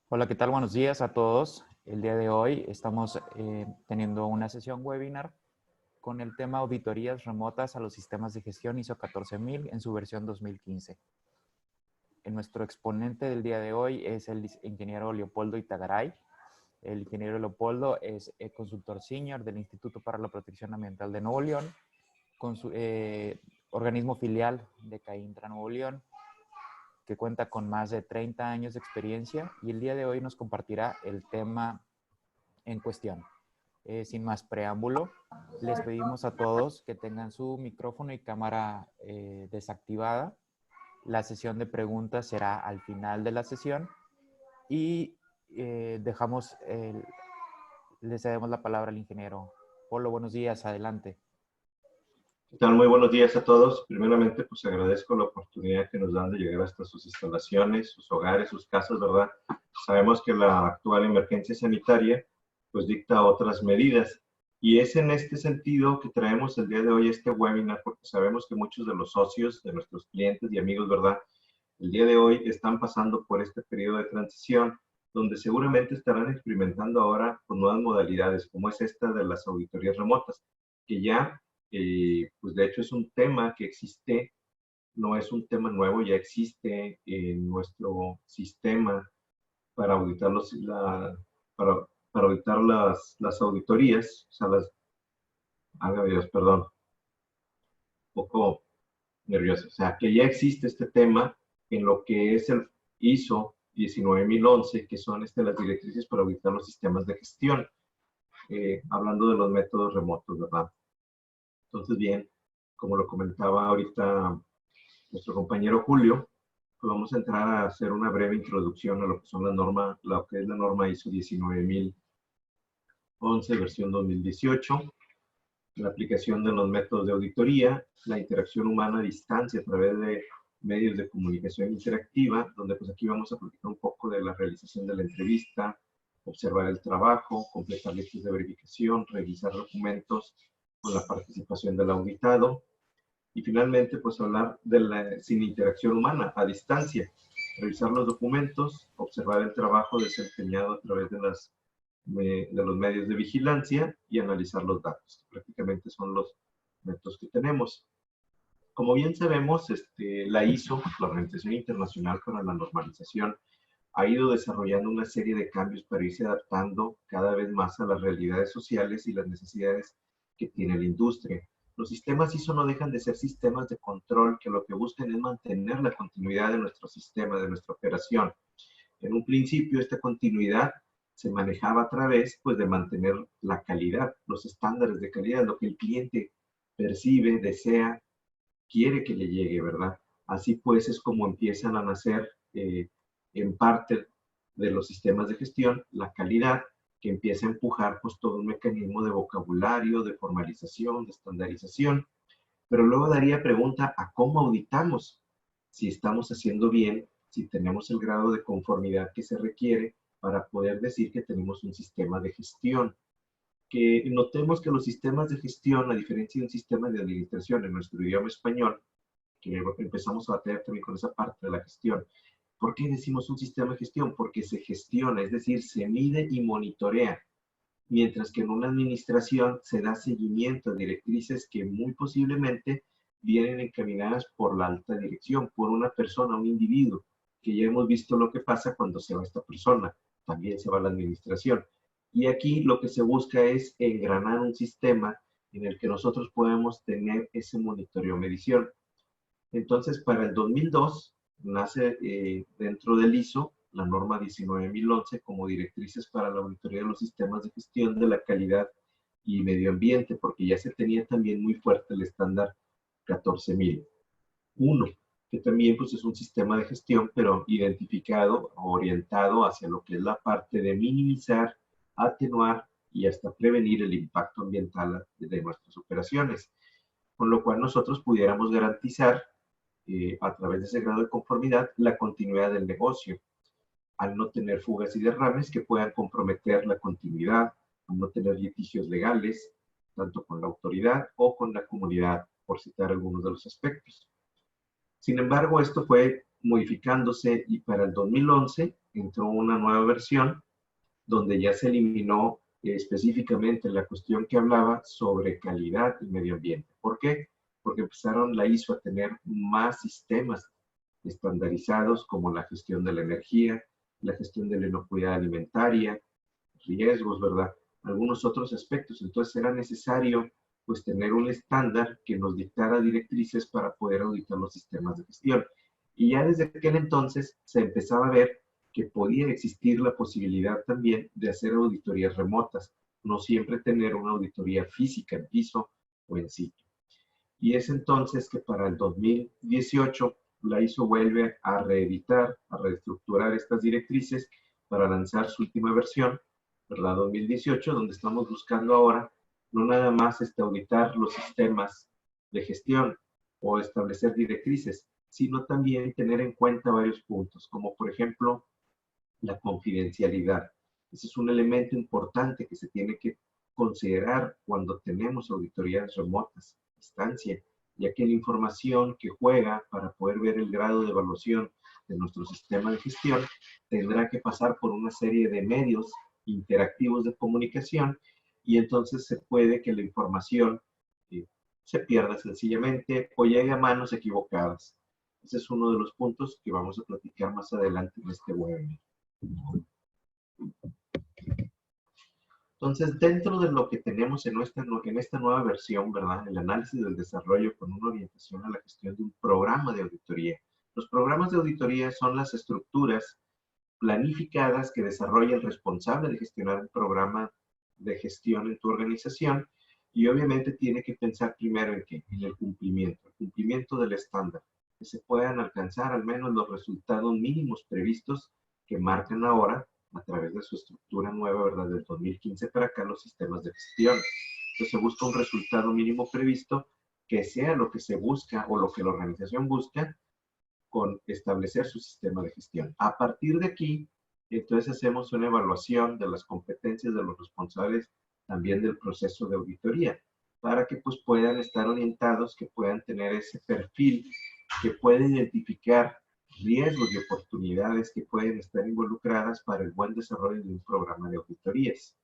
Hola, ¿qué tal? Buenos días a todos. El día de hoy estamos teniendo una sesión webinar con el tema auditorías remotas a los sistemas de gestión ISO 14000 en su versión 2015. Nuestro exponente del día de hoy es el ingeniero Leopoldo Itagaray. El ingeniero Leopoldo es consultor senior del Instituto para la Protección Ambiental de Nuevo León, con su organismo filial de CAINTRA Nuevo León, que cuenta con más de 30 años de experiencia, y el día de hoy nos compartirá el tema en cuestión. Sin más preámbulo, les pedimos a todos que tengan su micrófono y cámara desactivada. La sesión de preguntas será al final de la sesión y le cedemos la palabra al ingeniero. Polo, buenos días, adelante. ¿Qué tal? Muy buenos días a todos. Primeramente, pues agradezco la oportunidad que nos dan de llegar hasta sus instalaciones, sus hogares, sus casas, ¿verdad? Sabemos que la actual emergencia sanitaria, pues dicta otras medidas. Y es en este sentido que traemos el día de hoy este webinar, porque sabemos que muchos de los socios, de nuestros clientes y amigos, ¿verdad? El día de hoy están pasando por este periodo de transición, donde seguramente estarán experimentando ahora con nuevas modalidades, como es esta de las auditorías remotas, que ya pues de hecho es un tema que existe, no es un tema nuevo, ya existe en nuestro sistema para auditar, para auditar las auditorías, o sea, Dios, perdón, un poco nervioso, o sea, que ya existe este tema en lo que es el ISO 19011, que son las directrices para auditar los sistemas de gestión, hablando de los métodos remotos, ¿verdad? Entonces, bien, como lo comentaba ahorita nuestro compañero Julio, pues vamos a entrar a hacer una breve introducción a lo que son lo que es la norma ISO 19011, versión 2018, la aplicación de los métodos de auditoría, la interacción humana a distancia a través de medios de comunicación interactiva, donde pues aquí vamos a platicar un poco de la realización de la entrevista, observar el trabajo, completar listas de verificación, revisar documentos con la participación del auditado, y finalmente, pues hablar de sin interacción humana, a distancia, revisar los documentos, observar el trabajo desempeñado a través de los medios de vigilancia y analizar los datos. Prácticamente son los métodos que tenemos. Como bien sabemos, la ISO, la Organización Internacional para la Normalización, ha ido desarrollando una serie de cambios para irse adaptando cada vez más a las realidades sociales y las necesidades que tiene la industria. Los sistemas ISO no dejan de ser sistemas de control que lo que buscan es mantener la continuidad de nuestro sistema, de nuestra operación. En un principio, esta continuidad se manejaba a través pues, de mantener la calidad, los estándares de calidad, lo que el cliente percibe, desea, quiere que le llegue, ¿verdad? Así pues es como empiezan a nacer en parte de los sistemas de gestión la calidad, que empieza a empujar pues todo un mecanismo de vocabulario, de formalización, de estandarización, pero luego daría pregunta a cómo auditamos, si estamos haciendo bien, si tenemos el grado de conformidad que se requiere para poder decir que tenemos un sistema de gestión. Que notemos que los sistemas de gestión, a diferencia de un sistema de administración en nuestro idioma español, que empezamos a batallar también con esa parte de la gestión. ¿Por qué decimos un sistema de gestión? Porque se gestiona, es decir, se mide y monitorea, mientras que en una administración se da seguimiento a directrices que muy posiblemente vienen encaminadas por la alta dirección, por una persona, un individuo, que ya hemos visto lo que pasa cuando se va esta persona, también se va la administración. Y aquí lo que se busca es engranar un sistema en el que nosotros podemos tener ese monitoreo medición. Entonces, para el 2002 nace dentro del ISO la norma 19011 como directrices para la auditoría de los sistemas de gestión de la calidad y medio ambiente, porque ya se tenía también muy fuerte el estándar 14001, que también pues, es un sistema de gestión, pero identificado, orientado hacia lo que es la parte de minimizar, atenuar y hasta prevenir el impacto ambiental de nuestras operaciones, con lo cual nosotros pudiéramos garantizar a través de ese grado de conformidad la continuidad del negocio, al no tener fugas y derrames que puedan comprometer la continuidad, al no tener litigios legales, tanto con la autoridad o con la comunidad, por citar algunos de los aspectos. Sin embargo, esto fue modificándose y para el 2011 entró una nueva versión donde ya se eliminó específicamente la cuestión que hablaba sobre calidad y medio ambiente. ¿Por qué? Porque empezaron la ISO a tener más sistemas estandarizados como la gestión de la energía, la gestión de la inocuidad alimentaria, riesgos, ¿verdad? Algunos otros aspectos. Entonces era necesario pues tener un estándar que nos dictara directrices para poder auditar los sistemas de gestión. Y ya desde aquel entonces se empezaba a ver que podía existir la posibilidad también de hacer auditorías remotas, no siempre tener una auditoría física en piso o en sitio. Y es entonces que para el 2018 la ISO vuelve a reeditar, a reestructurar estas directrices para lanzar su última versión, ¿verdad? 2018, donde estamos buscando ahora no nada más auditar los sistemas de gestión o establecer directrices, sino también tener en cuenta varios puntos, como por ejemplo la confidencialidad. Ese es un elemento importante que se tiene que considerar cuando tenemos auditorías remotas, a distancia, ya que la información que juega para poder ver el grado de evaluación de nuestro sistema de gestión tendrá que pasar por una serie de medios interactivos de comunicación y entonces se puede que la información se pierda sencillamente o llegue a manos equivocadas. Ese es uno de los puntos que vamos a platicar más adelante en este webinar. Entonces, dentro de lo que tenemos en esta nueva versión, ¿verdad? El análisis del desarrollo con una orientación a la gestión de un programa de auditoría. Los programas de auditoría son las estructuras planificadas que desarrolla el responsable de gestionar un programa de gestión en tu organización y obviamente tiene que pensar primero en qué, en el cumplimiento del estándar, que se puedan alcanzar al menos los resultados mínimos previstos que marcan ahora a través de su estructura nueva, ¿verdad? Del 2015 para acá, los sistemas de gestión. Entonces se busca un resultado mínimo previsto que sea lo que se busca o lo que la organización busca con establecer su sistema de gestión. A partir de aquí, entonces hacemos una evaluación de las competencias de los responsables también del proceso de auditoría, para que pues puedan estar orientados, que puedan tener ese perfil, que puedan identificar riesgos y oportunidades que pueden estar involucradas para el buen desarrollo de un programa de auditorías.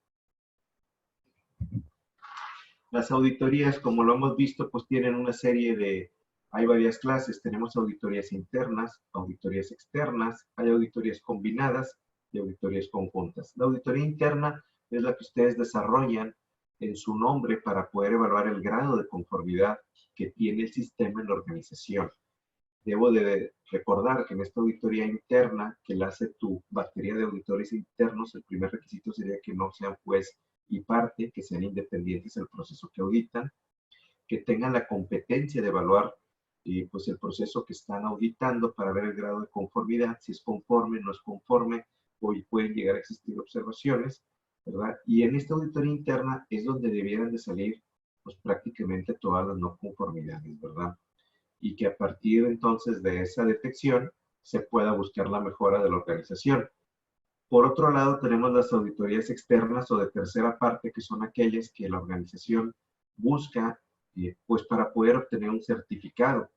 Las auditorías, como lo hemos visto, pues tienen una serie de, hay varias clases. Tenemos auditorías internas, auditorías externas, hay auditorías combinadas y auditorías conjuntas. La auditoría interna es la que ustedes desarrollan en su nombre para poder evaluar el grado de conformidad que tiene el sistema en la organización. Debo de recordar que en esta auditoría interna que la hace tu batería de auditores internos, el primer requisito sería que no sean juez y parte, que sean independientes del proceso que auditan, que tengan la competencia de evaluar pues el proceso que están auditando para ver el grado de conformidad, si es conforme, no es conforme, o pueden llegar a existir observaciones, ¿verdad? Y en esta auditoría interna es donde debieran de salir pues prácticamente todas las no conformidades, ¿verdad? Y que a partir entonces de esa detección se pueda buscar la mejora de la organización. Por otro lado, tenemos las auditorías externas o de tercera parte, que son aquellas que la organización busca pues para poder obtener un certificado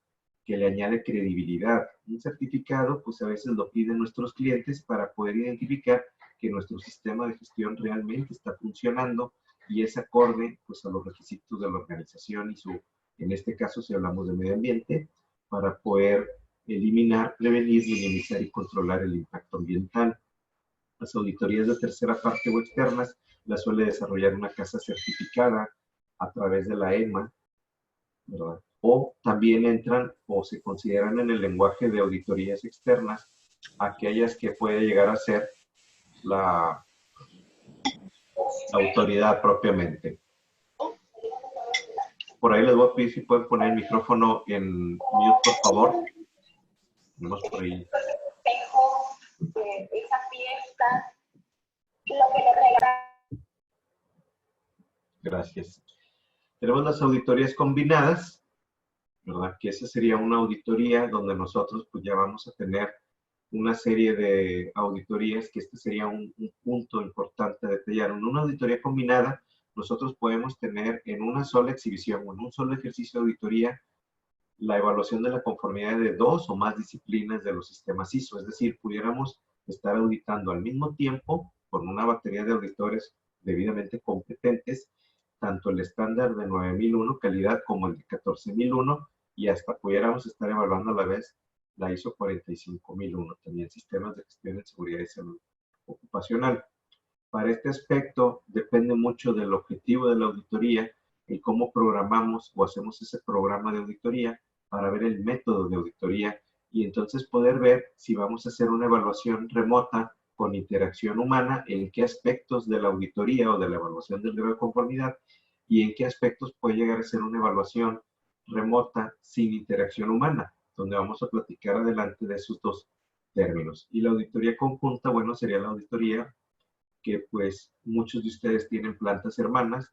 que le añade credibilidad. Un certificado, pues a veces lo piden nuestros clientes para poder identificar que nuestro sistema de gestión realmente está funcionando y es acorde pues a los requisitos de la organización y su, en este caso si hablamos de medio ambiente, para poder eliminar, prevenir, minimizar y controlar el impacto ambiental. Las auditorías de tercera parte o externas las suele desarrollar una casa certificada a través de la EMA, ¿verdad? O también entran o se consideran en el lenguaje de auditorías externas aquellas que puede llegar a ser la autoridad propiamente. Por ahí les voy a pedir si pueden poner el micrófono en mute, por favor. Tenemos por ahí. Esa fiesta, lo que le regalan. Gracias. Tenemos las auditorías combinadas, ¿verdad? Que esa sería una auditoría donde nosotros pues ya vamos a tener una serie de auditorías, que este sería un punto importante a detallar. En una auditoría combinada, nosotros podemos tener en una sola exhibición o en un solo ejercicio de auditoría la evaluación de la conformidad de 2 o más disciplinas de los sistemas ISO. Es decir, pudiéramos estar auditando al mismo tiempo, con una batería de auditores debidamente competentes, tanto el estándar de 9001 calidad como el de 14001, y hasta pudiéramos estar evaluando a la vez la ISO 45001, también sistemas de gestión en seguridad y salud ocupacional. Para este aspecto depende mucho del objetivo de la auditoría y cómo programamos o hacemos ese programa de auditoría para ver el método de auditoría y entonces poder ver si vamos a hacer una evaluación remota con interacción humana, en qué aspectos de la auditoría o de la evaluación del grado de conformidad y en qué aspectos puede llegar a ser una evaluación remota sin interacción humana, donde vamos a platicar adelante de esos dos términos. Y la auditoría conjunta, bueno, sería la auditoría que pues muchos de ustedes tienen plantas hermanas,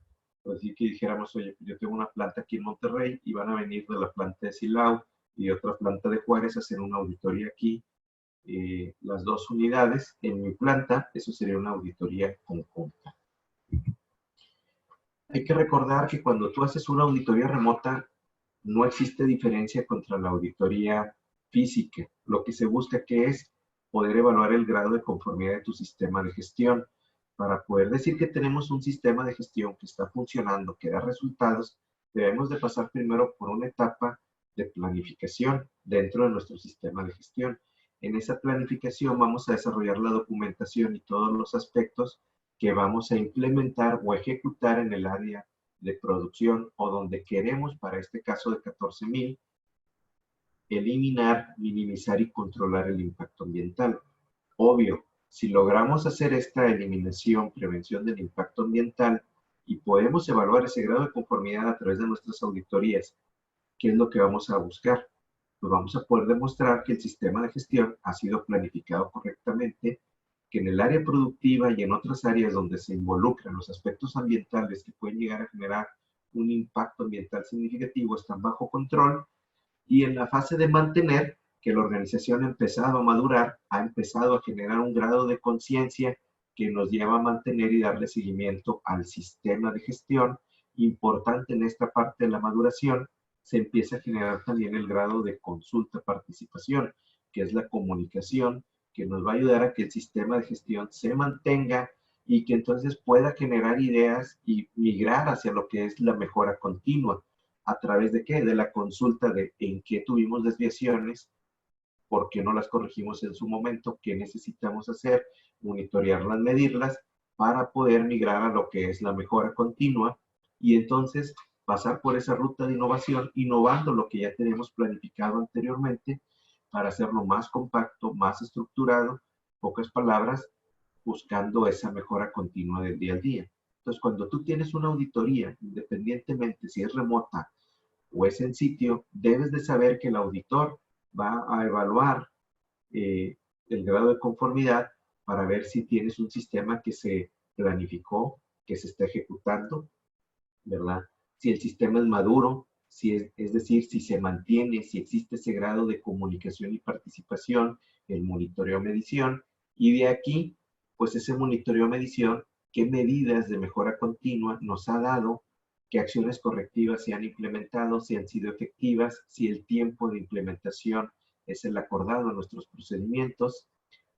así que dijéramos, oye, yo tengo una planta aquí en Monterrey y van a venir de la planta de Silao y de otra planta de Juárez a hacer una auditoría aquí, las dos unidades en mi planta, eso sería una auditoría conjunta. Hay que recordar que cuando tú haces una auditoría remota, no existe diferencia contra la auditoría física. Lo que se busca que es poder evaluar el grado de conformidad de tu sistema de gestión. Para poder decir que tenemos un sistema de gestión que está funcionando, que da resultados, debemos de pasar primero por una etapa de planificación dentro de nuestro sistema de gestión. En esa planificación vamos a desarrollar la documentación y todos los aspectos que vamos a implementar o ejecutar en el área de producción o donde queremos, para este caso de 14,000, eliminar, minimizar y controlar el impacto ambiental. Obvio, si logramos hacer esta eliminación, prevención del impacto ambiental y podemos evaluar ese grado de conformidad a través de nuestras auditorías, ¿qué es lo que vamos a buscar? Pues vamos a poder demostrar que el sistema de gestión ha sido planificado correctamente, que en el área productiva y en otras áreas donde se involucran los aspectos ambientales que pueden llegar a generar un impacto ambiental significativo están bajo control, y en la fase de mantener, que la organización ha empezado a madurar, ha empezado a generar un grado de conciencia que nos lleva a mantener y darle seguimiento al sistema de gestión. Importante en esta parte de la maduración, se empieza a generar también el grado de consulta-participación, que es la comunicación, que nos va a ayudar a que el sistema de gestión se mantenga y que entonces pueda generar ideas y migrar hacia lo que es la mejora continua. ¿A través de qué? De la consulta de en qué tuvimos desviaciones, por qué no las corregimos en su momento, qué necesitamos hacer, monitorearlas, medirlas, para poder migrar a lo que es la mejora continua y entonces pasar por esa ruta de innovación, innovando lo que ya teníamos planificado anteriormente para hacerlo más compacto, más estructurado, pocas palabras, buscando esa mejora continua del día a día. Entonces, cuando tú tienes una auditoría, independientemente si es remota o es en sitio, debes de saber que el auditor va a evaluar el grado de conformidad para ver si tienes un sistema que se planificó, que se está ejecutando, ¿verdad? Si el sistema es maduro, si es decir, si se mantiene, si existe ese grado de comunicación y participación, el monitoreo medición, y de aquí, pues ese monitoreo medición, qué medidas de mejora continua nos ha dado, qué acciones correctivas se han implementado, si han sido efectivas, si el tiempo de implementación es el acordado en nuestros procedimientos,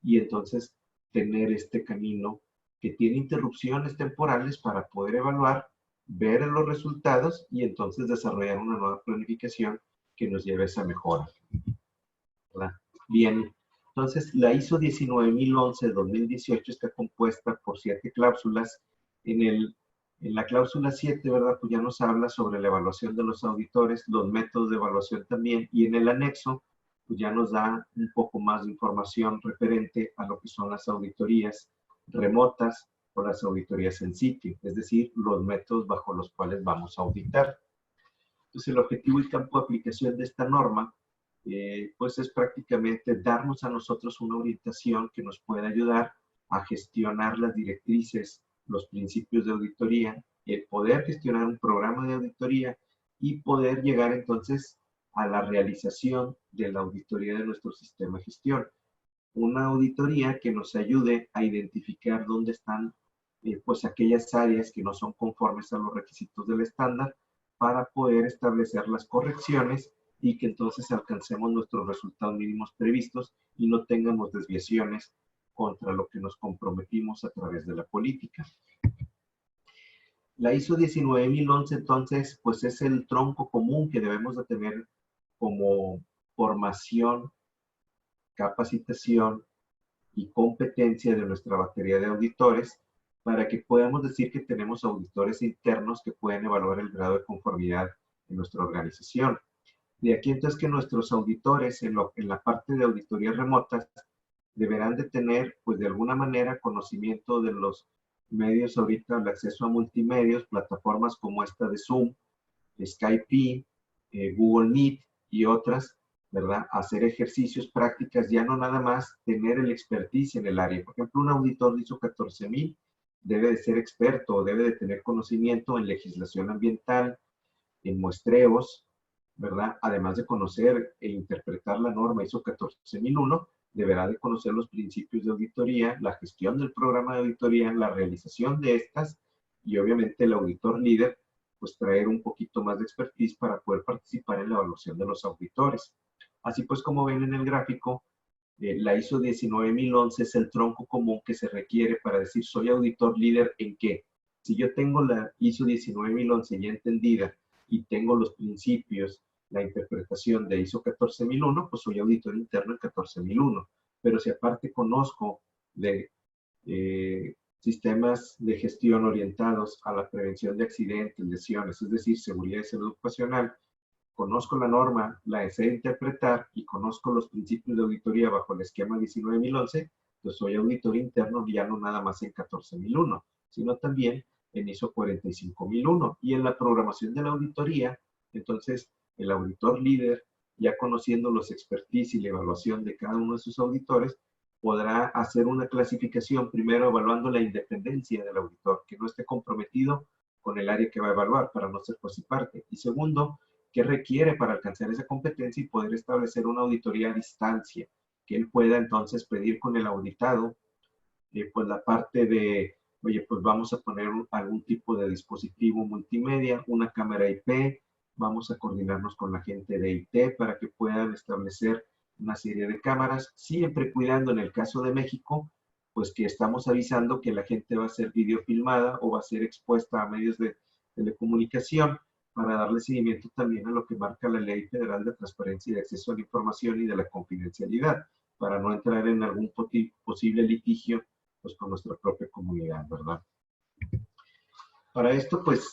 y entonces tener este camino que tiene interrupciones temporales para poder evaluar, ver los resultados y entonces desarrollar una nueva planificación que nos lleve a esa mejora. ¿Verdad? Bien, entonces la ISO 19011-2018 está compuesta por 7 cláusulas. En la cláusula 7, ¿verdad? Pues ya nos habla sobre la evaluación de los auditores, los métodos de evaluación también, y en el anexo, pues ya nos da un poco más de información referente a lo que son las auditorías remotas o las auditorías en sitio, es decir, los métodos bajo los cuales vamos a auditar. Entonces, el objetivo y campo de aplicación de esta norma, pues es prácticamente darnos a nosotros una orientación que nos pueda ayudar a gestionar las directrices, los principios de auditoría, el poder gestionar un programa de auditoría y poder llegar entonces a la realización de la auditoría de nuestro sistema de gestión. Una auditoría que nos ayude a identificar dónde están pues aquellas áreas que no son conformes a los requisitos del estándar para poder establecer las correcciones y que entonces alcancemos nuestros resultados mínimos previstos y no tengamos desviaciones contra lo que nos comprometimos a través de la política. La ISO 19011, entonces, pues es el tronco común que debemos de tener como formación, capacitación y competencia de nuestra batería de auditores para que podamos decir que tenemos auditores internos que pueden evaluar el grado de conformidad en nuestra organización. De aquí entonces que nuestros auditores en la parte de auditorías remotas deberán de tener, pues de alguna manera, conocimiento de los medios ahorita, el acceso a multimedios, plataformas como esta de Zoom, Skype, Google Meet y otras, ¿verdad? Hacer ejercicios, prácticas, ya no nada más tener el expertise en el área. Por ejemplo, un auditor de ISO 14000 debe de ser experto o debe de tener conocimiento en legislación ambiental, en muestreos, ¿verdad? Además de conocer e interpretar la norma ISO 14001, deberá de conocer los principios de auditoría, la gestión del programa de auditoría, la realización de estas y obviamente el auditor líder, pues traer un poquito más de expertise para poder participar en la evaluación de los auditores. Así pues, como ven en el gráfico, la ISO 19011 es el tronco común que se requiere para decir soy auditor líder en qué. Si yo tengo la ISO 19011 ya entendida y tengo los principios, la interpretación de ISO 14001, pues soy auditor interno en 14001. Pero si aparte conozco de sistemas de gestión orientados a la prevención de accidentes, lesiones, es decir, seguridad y salud ocupacional, conozco la norma, la sé interpretar y conozco los principios de auditoría bajo el esquema 19011, pues soy auditor interno ya no nada más en 14001, sino también en ISO 45001. Y en la programación de la auditoría, entonces, el auditor líder, ya conociendo los expertise y la evaluación de cada uno de sus auditores, podrá hacer una clasificación, primero evaluando la independencia del auditor, que no esté comprometido con el área que va a evaluar para no ser juez y parte. Y segundo, qué requiere para alcanzar esa competencia y poder establecer una auditoría a distancia, que él pueda entonces pedir con el auditado, pues la parte de, oye, pues vamos a poner algún tipo de dispositivo multimedia, una cámara IP, vamos a coordinarnos con la gente de IT para que puedan establecer una serie de cámaras, siempre cuidando en el caso de México, pues que estamos avisando que la gente va a ser videofilmada o va a ser expuesta a medios de telecomunicación para darle seguimiento también a lo que marca la Ley Federal de Transparencia y de Acceso a la Información y de la Confidencialidad, para no entrar en algún posible litigio pues con nuestra propia comunidad, ¿verdad? Para esto, pues,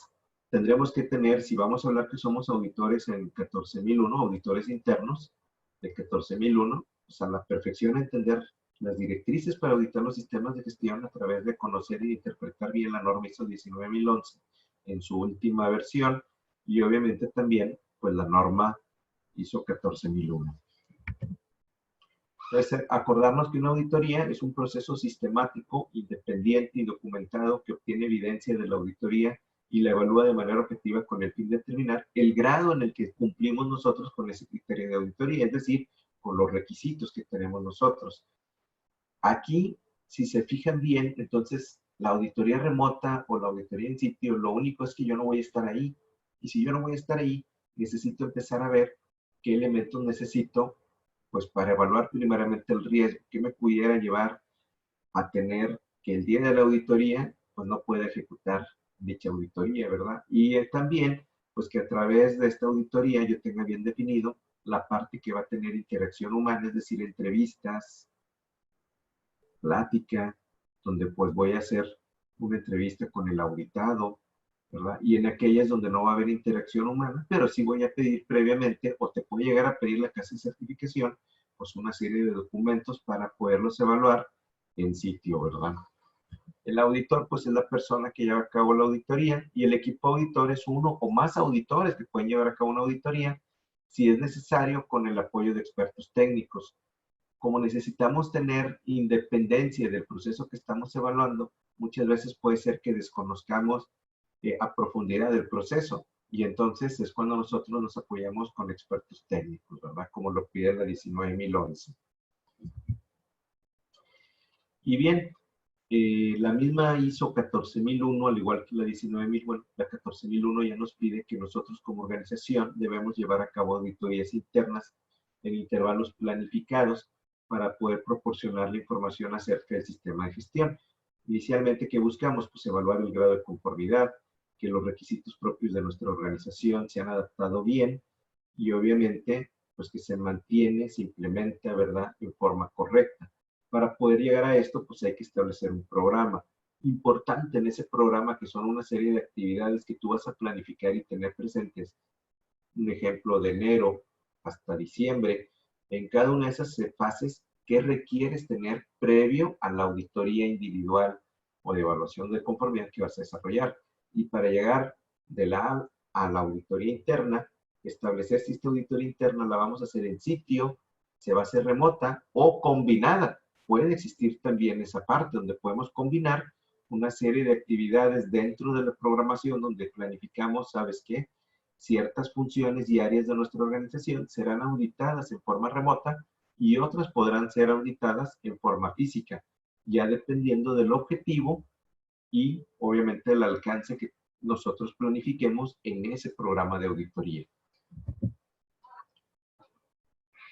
tendremos que tener, si vamos a hablar que somos auditores en 14001, auditores internos de 14001, pues a la perfección entender las directrices para auditar los sistemas de gestión a través de conocer y interpretar bien la norma ISO 19011 en su última versión y obviamente también, pues, la norma ISO 14001. Entonces, acordarnos que una auditoría es un proceso sistemático, independiente y documentado que obtiene evidencia de la auditoría y la evalúa de manera objetiva con el fin de determinar el grado en el que cumplimos nosotros con ese criterio de auditoría, es decir, con los requisitos que tenemos nosotros. Aquí, si se fijan bien, entonces la auditoría remota o la auditoría en sitio, lo único es que yo no voy a estar ahí. Y si yo no voy a estar ahí, necesito empezar a ver qué elementos necesito pues para evaluar primeramente el riesgo que me pudiera llevar a tener que el día de la auditoría, pues no pueda ejecutar dicha auditoría, ¿verdad? Y también, pues que a través de esta auditoría yo tenga bien definido la parte que va a tener interacción humana, es decir, entrevistas, plática, donde pues voy a hacer una entrevista con el auditado, ¿verdad? Y en aquellas donde no va a haber interacción humana, pero sí voy a pedir previamente, o te puedo llegar a pedir la casa de certificación, pues una serie de documentos para poderlos evaluar en sitio, ¿verdad? El auditor, pues es la persona que lleva a cabo la auditoría y el equipo auditor es uno o más auditores que pueden llevar a cabo una auditoría si es necesario con el apoyo de expertos técnicos. Como necesitamos tener independencia del proceso que estamos evaluando, muchas veces puede ser que desconozcamos a profundidad del proceso y entonces es cuando nosotros nos apoyamos con expertos técnicos, ¿verdad? Como lo pide la 19011. Y bien, La misma ISO 14001, al igual que la 19000, bueno, la 14001 ya nos pide que nosotros como organización debemos llevar a cabo auditorías internas en intervalos planificados para poder proporcionar la información acerca del sistema de gestión. Inicialmente, ¿qué buscamos? Pues evaluar el grado de conformidad, que los requisitos propios de nuestra organización se han adaptado bien y obviamente, pues que se mantiene, se implementa, ¿verdad?, en forma correcta. Para poder llegar a esto, pues hay que establecer un programa. Importante en ese programa, que son una serie de actividades que tú vas a planificar y tener presentes. Un ejemplo, de enero hasta diciembre. En cada una de esas fases, ¿qué requieres tener previo a la auditoría individual o de evaluación de conformidad que vas a desarrollar? Y para llegar de la a la auditoría interna, establecer si esta auditoría interna la vamos a hacer en sitio, se va a hacer remota o combinada. Puede existir también esa parte donde podemos combinar una serie de actividades dentro de la programación donde planificamos, ¿sabes qué? Ciertas funciones y áreas de nuestra organización serán auditadas en forma remota y otras podrán ser auditadas en forma física, ya dependiendo del objetivo y obviamente el alcance que nosotros planifiquemos en ese programa de auditoría.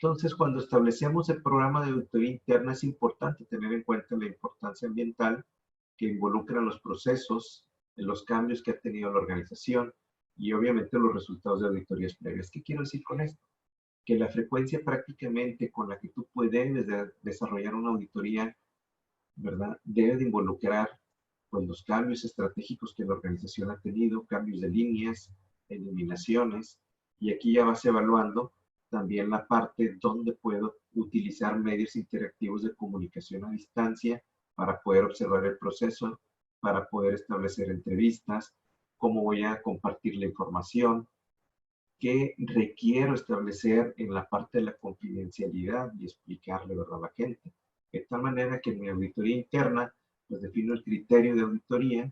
Entonces, cuando establecemos el programa de auditoría interna, es importante tener en cuenta la importancia ambiental que involucra los procesos, los cambios que ha tenido la organización y obviamente los resultados de auditorías previas. ¿Qué quiero decir con esto? Que la frecuencia prácticamente con la que tú puedes desarrollar una auditoría, ¿verdad?, debe de involucrar pues, los cambios estratégicos que la organización ha tenido, cambios de líneas, eliminaciones, y aquí ya vas evaluando también la parte donde puedo utilizar medios interactivos de comunicación a distancia para poder observar el proceso, para poder establecer entrevistas, cómo voy a compartir la información, qué requiero establecer en la parte de la confidencialidad y explicarle, ¿verdad?, a la gente. De tal manera que en mi auditoría interna, pues defino el criterio de auditoría,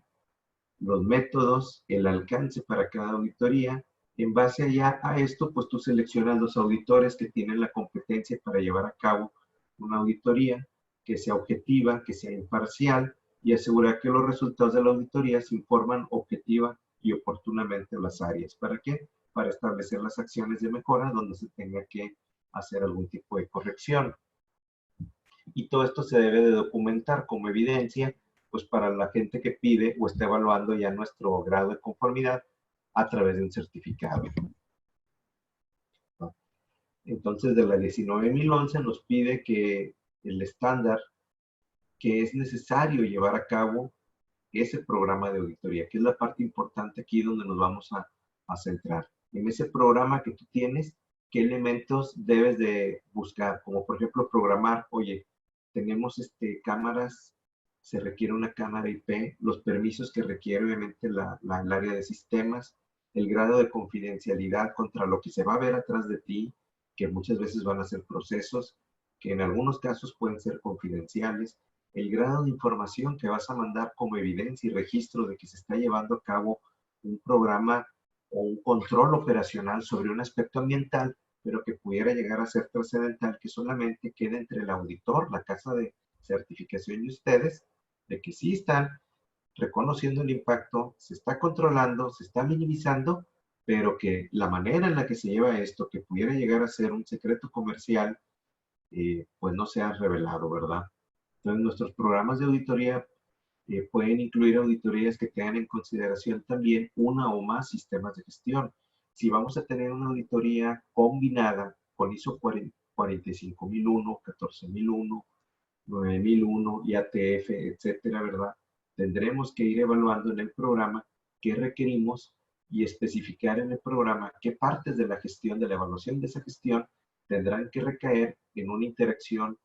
los métodos, el alcance para cada auditoría. En base a esto, pues tú seleccionas los auditores que tienen la competencia para llevar a cabo una auditoría que sea objetiva, que sea imparcial y asegurar que los resultados de la auditoría se informan objetiva y oportunamente en las áreas. ¿Para qué? Para establecer las acciones de mejora donde se tenga que hacer algún tipo de corrección. Y todo esto se debe de documentar como evidencia, pues para la gente que pide o está evaluando ya nuestro grado de conformidad a través de un certificado. Entonces, de la 19011 nos pide que el estándar que es necesario llevar a cabo ese programa de auditoría, que es la parte importante aquí donde nos vamos a centrar. En ese programa que tú tienes, ¿qué elementos debes de buscar? Como por ejemplo programar, oye, tenemos cámaras, se requiere una cámara IP, los permisos que requiere obviamente el área de sistemas, el grado de confidencialidad contra lo que se va a ver atrás de ti, que muchas veces van a ser procesos, que en algunos casos pueden ser confidenciales, el grado de información que vas a mandar como evidencia y registro de que se está llevando a cabo un programa o un control operacional sobre un aspecto ambiental, pero que pudiera llegar a ser trascendental, que solamente quede entre el auditor, la casa de certificación y ustedes, de que sí están reconociendo el impacto, se está controlando, se está minimizando, pero que la manera en la que se lleva esto, que pudiera llegar a ser un secreto comercial, pues no se ha revelado, ¿verdad? Entonces, nuestros programas de auditoría pueden incluir auditorías que tengan en consideración también una o más sistemas de gestión. Si vamos a tener una auditoría combinada con ISO 45001, 14001, 9001, IATF, etcétera, ¿verdad? Tendremos que ir evaluando en el programa qué requerimos y especificar en el programa qué partes de la gestión, de la evaluación de esa gestión, tendrán que recaer en una interacción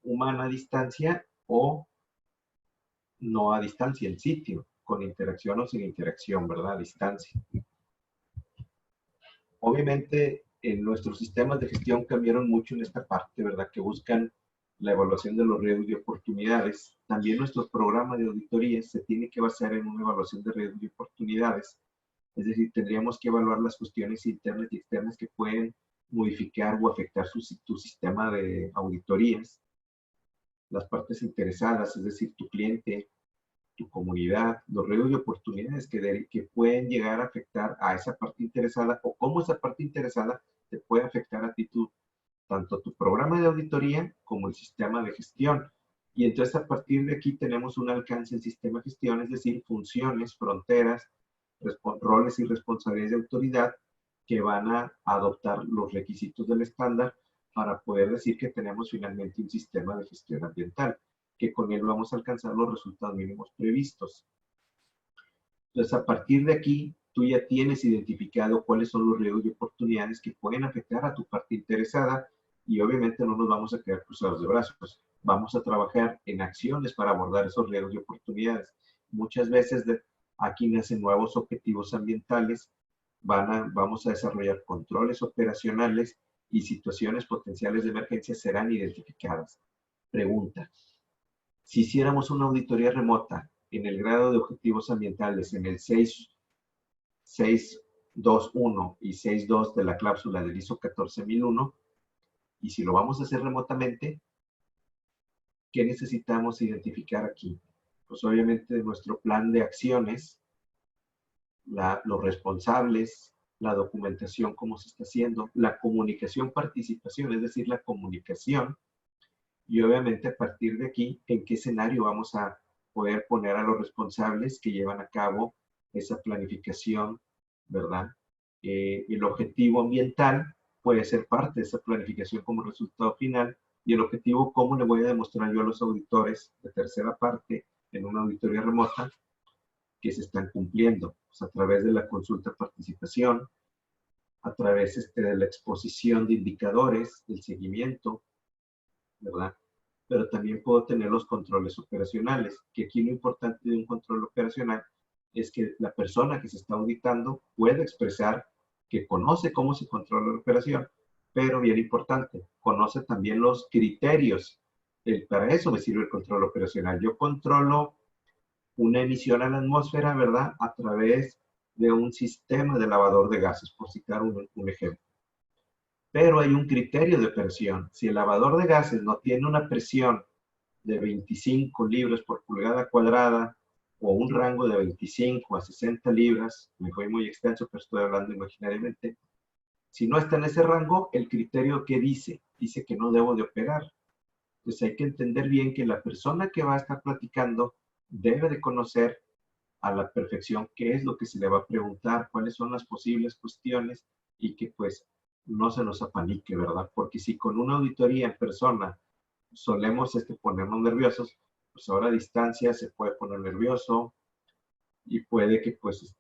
humana a distancia o no a distancia, en sitio, con interacción o sin interacción, ¿verdad? A distancia. Obviamente, en nuestros sistemas de gestión cambiaron mucho en esta parte, ¿verdad? Que buscan la evaluación de los riesgos y oportunidades. También nuestro programa de auditorías se tiene que basar en una evaluación de riesgos y oportunidades. Es decir, tendríamos que evaluar las cuestiones internas y externas que pueden modificar o afectar tu sistema de auditorías. las partes interesadas, es decir, tu cliente, tu comunidad, los riesgos y oportunidades que pueden llegar a afectar a esa parte interesada o cómo esa parte interesada te puede afectar a ti, tanto tu programa de auditoría como el sistema de gestión. Y entonces a partir de aquí tenemos un alcance en sistema de gestión, es decir, funciones, fronteras, roles y responsabilidades de autoridad que van a adoptar los requisitos del estándar para poder decir que tenemos finalmente un sistema de gestión ambiental, que con él vamos a alcanzar los resultados mínimos previstos. Entonces, a partir de aquí, tú ya tienes identificado cuáles son los riesgos y oportunidades que pueden afectar a tu parte interesada y obviamente no nos vamos a quedar cruzados de brazos. Vamos a trabajar en acciones para abordar esos riesgos y oportunidades. Muchas veces aquí nacen nuevos objetivos ambientales, vamos a desarrollar controles operacionales y situaciones potenciales de emergencia serán identificadas. Pregunta: si hiciéramos una auditoría remota en el grado de objetivos ambientales en el 6.2.1 y 6.2 de la cláusula del ISO 14001, y si lo vamos a hacer remotamente, ¿qué necesitamos identificar aquí? Pues obviamente nuestro plan de acciones, los responsables, la documentación, cómo se está haciendo, la comunicación, participación, es decir, la comunicación, y obviamente a partir de aquí, en qué escenario vamos a poder poner a los responsables que llevan a cabo esa planificación, ¿verdad? El objetivo ambiental puede ser parte de esa planificación como resultado final, y el objetivo, cómo le voy a demostrar yo a los auditores de tercera parte en una auditoría remota que se están cumpliendo, pues a través de la consulta participación, a través de la exposición de indicadores, del seguimiento, ¿verdad? Pero también puedo tener los controles operacionales, que aquí lo importante de un control operacional es que la persona que se está auditando puede expresar que conoce cómo se controla la operación, pero bien importante, conoce también los criterios. Para eso me sirve el control operacional. Yo controlo una emisión a la atmósfera, ¿verdad? A través de un sistema de lavador de gases, por citar un ejemplo. Pero hay un criterio de presión. Si el lavador de gases no tiene una presión de 25 libras por pulgada cuadrada o un rango de 25 a 60 libras, me fue muy extenso, pero estoy hablando imaginariamente. Si no está en ese rango, el criterio ¿qué dice? Dice que no debo de operar. Entonces hay que entender bien que la persona que va a estar platicando debe de conocer a la perfección qué es lo que se le va a preguntar, cuáles son las posibles cuestiones y que pues no se nos apanique, ¿verdad? Porque si con una auditoría en persona solemos ponernos nerviosos, pues ahora a distancia se puede poner nervioso y puede que pues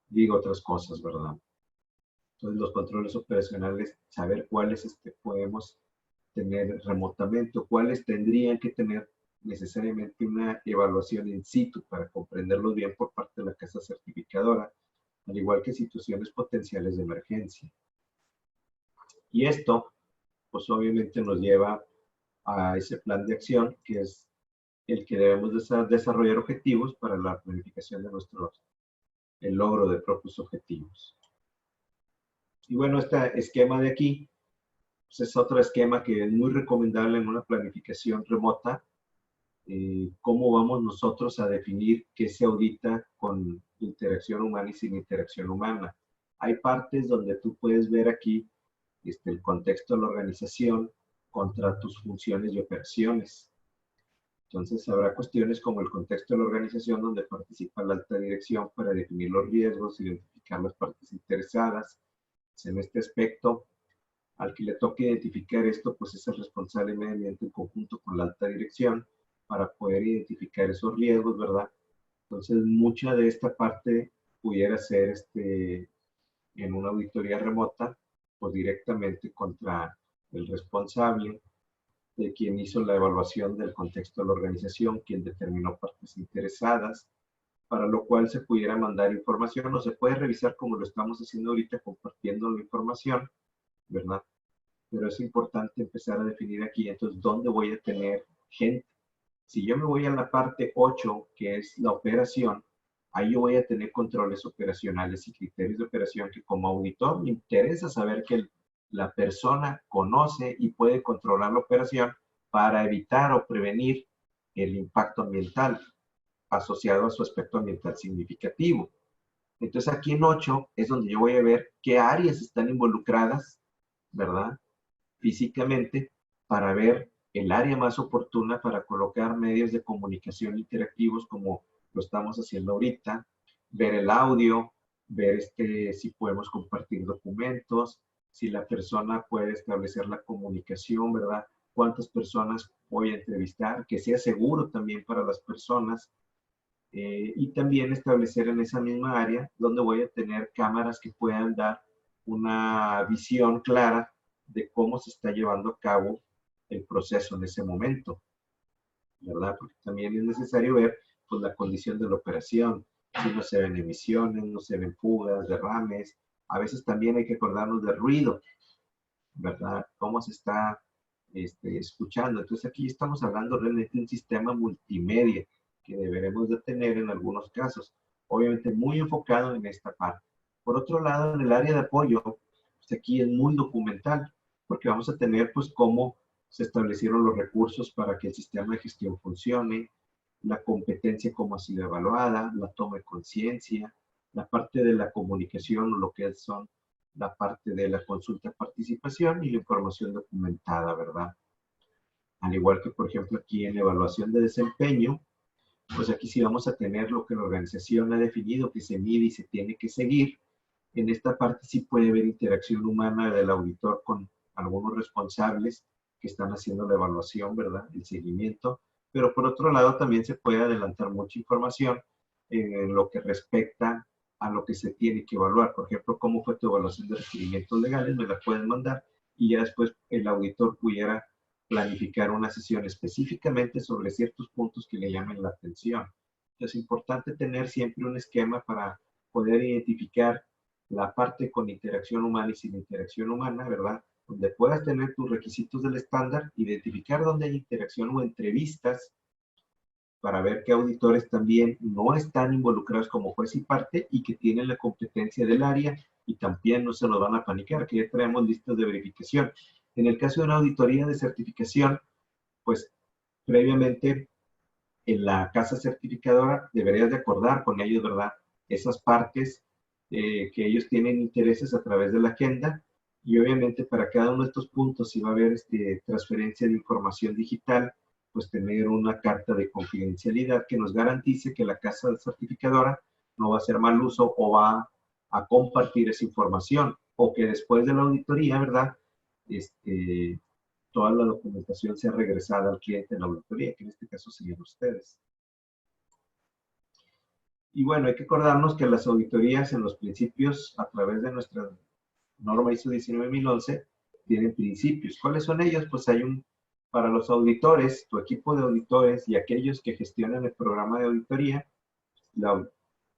diga otras cosas, ¿verdad? Entonces los controles operacionales, saber cuáles podemos tener remotamente o cuáles tendrían que tener necesariamente una evaluación in situ para comprenderlos bien por parte de la casa certificadora, al igual que situaciones potenciales de emergencia. Y esto, pues obviamente nos lleva a ese plan de acción que es el que debemos desarrollar objetivos para la planificación de el logro de propios objetivos. Y bueno, este esquema de aquí, pues es otro esquema que es muy recomendable en una planificación remota. Cómo vamos nosotros a definir qué se audita con interacción humana y sin interacción humana. Hay partes donde tú puedes ver aquí el contexto de la organización contra tus funciones y operaciones. Entonces habrá cuestiones como el contexto de la organización donde participa la alta dirección para definir los riesgos, identificar las partes interesadas. En este aspecto, al que le toque identificar esto, pues es el responsable inmediatamente en conjunto con la alta dirección para poder identificar esos riesgos, ¿verdad? Entonces, mucha de esta parte pudiera ser en una auditoría remota, pues directamente contra el responsable, de quien hizo la evaluación del contexto de la organización, quien determinó partes interesadas, para lo cual se pudiera mandar información o se puede revisar como lo estamos haciendo ahorita, compartiendo la información, ¿verdad? Pero es importante empezar a definir aquí, entonces, ¿dónde voy a tener gente? Si yo me voy a la parte 8, que es la operación, ahí yo voy a tener controles operacionales y criterios de operación que como auditor me interesa saber que la persona conoce y puede controlar la operación para evitar o prevenir el impacto ambiental asociado a su aspecto ambiental significativo. Entonces aquí en 8 es donde yo voy a ver qué áreas están involucradas, ¿verdad? Físicamente, para ver el área más oportuna para colocar medios de comunicación interactivos como lo estamos haciendo ahorita, ver el audio, ver si podemos compartir documentos, si la persona puede establecer la comunicación, ¿verdad? Cuántas personas voy a entrevistar, que sea seguro también para las personas, y también establecer en esa misma área donde voy a tener cámaras que puedan dar una visión clara de cómo se está llevando a cabo el proceso en ese momento, ¿verdad? Porque también es necesario ver pues, la condición de la operación, si no se ven emisiones, no se ven fugas, derrames. A veces también hay que acordarnos del ruido, ¿verdad? Cómo se está escuchando. Entonces aquí estamos hablando realmente de un sistema multimedia que deberemos de tener en algunos casos. Obviamente muy enfocado en esta parte. Por otro lado, en el área de apoyo, pues aquí es muy documental, porque vamos a tener pues cómo se establecieron los recursos para que el sistema de gestión funcione, la competencia cómo ha sido evaluada, la toma de conciencia, la parte de la comunicación, lo que son la parte de la consulta participación y la información documentada, ¿verdad? Al igual que, por ejemplo, aquí en la evaluación de desempeño, pues aquí sí vamos a tener lo que la organización ha definido que se mide y se tiene que seguir. En esta parte sí puede haber interacción humana del auditor con algunos responsables que están haciendo la evaluación, ¿verdad? El seguimiento. Pero por otro lado también se puede adelantar mucha información en lo que respecta a lo que se tiene que evaluar. Por ejemplo, cómo fue tu evaluación de requerimientos legales, me la pueden mandar y ya después el auditor pudiera planificar una sesión específicamente sobre ciertos puntos que le llamen la atención. Es importante tener siempre un esquema para poder identificar la parte con interacción humana y sin interacción humana, ¿verdad? Donde puedas tener tus requisitos del estándar, identificar dónde hay interacción o entrevistas para ver qué auditores también no están involucrados como juez y parte y que tienen la competencia del área y también no se los van a panicar, que ya traemos listas de verificación. En el caso de una auditoría de certificación, pues previamente en la casa certificadora deberías de acordar con ellos, ¿verdad? Esas partes que ellos tienen intereses a través de la agenda y obviamente para cada uno de estos puntos si va a haber transferencia de información digital, pues tener una carta de confidencialidad que nos garantice que la casa certificadora no va a hacer mal uso o va a compartir esa información o que después de la auditoría, ¿verdad? Toda la documentación sea regresada al cliente en la auditoría, que en este caso serían ustedes. Y bueno, hay que acordarnos que las auditorías en los principios, a través de nuestra norma ISO 19011, tienen principios. ¿Cuáles son ellos? Pues hay para los auditores, tu equipo de auditores y aquellos que gestionan el programa de auditoría,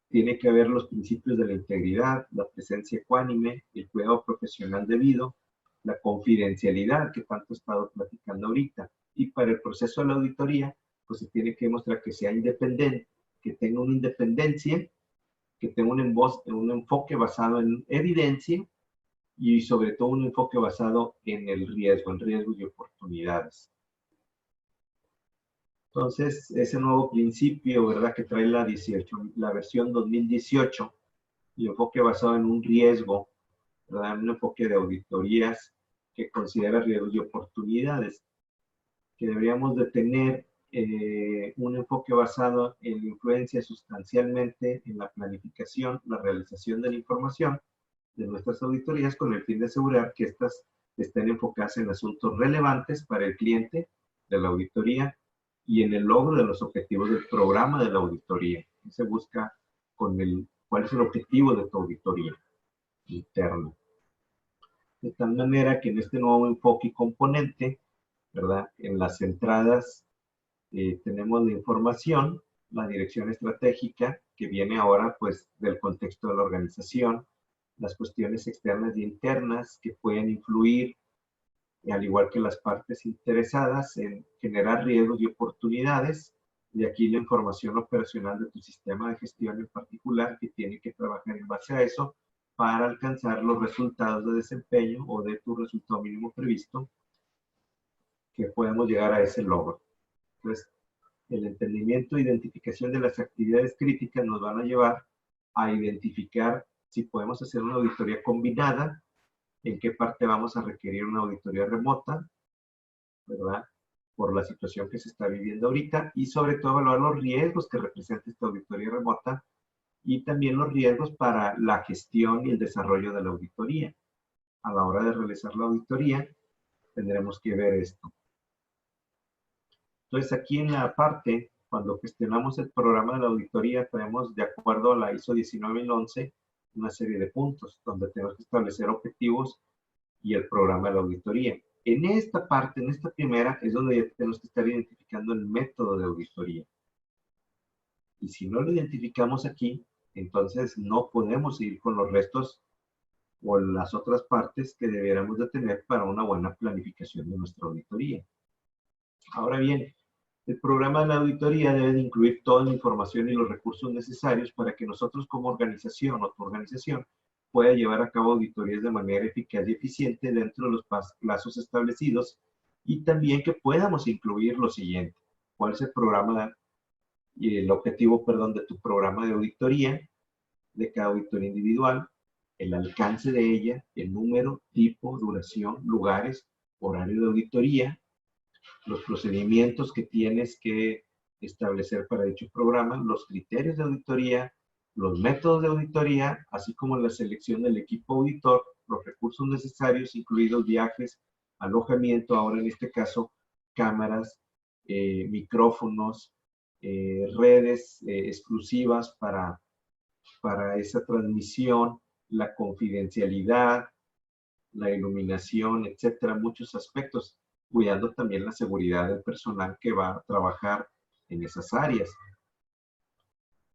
tiene que haber los principios de la integridad, la presencia ecuánime, el cuidado profesional debido, la confidencialidad que tanto he estado platicando ahorita. Y para el proceso de la auditoría, pues se tiene que demostrar que sea independiente, que tenga una independencia, que tenga un enfoque basado en evidencia y sobre todo un enfoque basado en el riesgo, en riesgos y oportunidades. Entonces, ese nuevo principio, ¿verdad? Que trae la versión 2018, y enfoque basado en un riesgo, ¿verdad? Un enfoque de auditorías que considera riesgos y oportunidades, que deberíamos de tener un enfoque basado en la influencia sustancialmente en la planificación, la realización de la información de nuestras auditorías con el fin de asegurar que éstas estén enfocadas en asuntos relevantes para el cliente de la auditoría y en el logro de los objetivos del programa de la auditoría. ¿Qué se busca con cuál es el objetivo de tu auditoría interna? De tal manera que en este nuevo enfoque y componente, ¿verdad? En las entradas tenemos la información, la dirección estratégica, que viene ahora pues del contexto de la organización, las cuestiones externas y internas que pueden influir, al igual que las partes interesadas en generar riesgos y oportunidades, de aquí la información operacional de tu sistema de gestión en particular, que tiene que trabajar en base a eso para alcanzar los resultados de desempeño o de tu resultado mínimo previsto que podemos llegar a ese logro. Entonces, el entendimiento e identificación de las actividades críticas nos van a llevar a identificar si podemos hacer una auditoría combinada, en qué parte vamos a requerir una auditoría remota, ¿verdad? Por la situación que se está viviendo ahorita, y sobre todo evaluar los riesgos que representa esta auditoría remota y también los riesgos para la gestión y el desarrollo de la auditoría. A la hora de realizar la auditoría, tendremos que ver esto. Entonces, aquí en la parte, cuando gestionamos el programa de la auditoría, tenemos, de acuerdo a la ISO 19011, una serie de puntos donde tenemos que establecer objetivos y el programa de la auditoría. En esta parte, en esta primera, es donde ya tenemos que estar identificando el método de auditoría. Y si no lo identificamos aquí, entonces no podemos seguir con los restos o las otras partes que deberíamos de tener para una buena planificación de nuestra auditoría. Ahora bien, el programa de la auditoría debe de incluir toda la información y los recursos necesarios para que nosotros como organización o tu organización pueda llevar a cabo auditorías de manera eficaz y eficiente dentro de los plazos establecidos, y también que podamos incluir lo siguiente: cuál es el programa y el objetivo, perdón, de tu programa de auditoría, de cada auditoría individual, el alcance de ella, el número, tipo, duración, lugares, horario de auditoría, los procedimientos que tienes que establecer para dicho programa, los criterios de auditoría, los métodos de auditoría, así como la selección del equipo auditor, los recursos necesarios, incluidos viajes, alojamiento, ahora en este caso, cámaras, micrófonos, redes exclusivas para esa transmisión, la confidencialidad, la iluminación, etcétera, muchos aspectos, cuidando también la seguridad del personal que va a trabajar en esas áreas.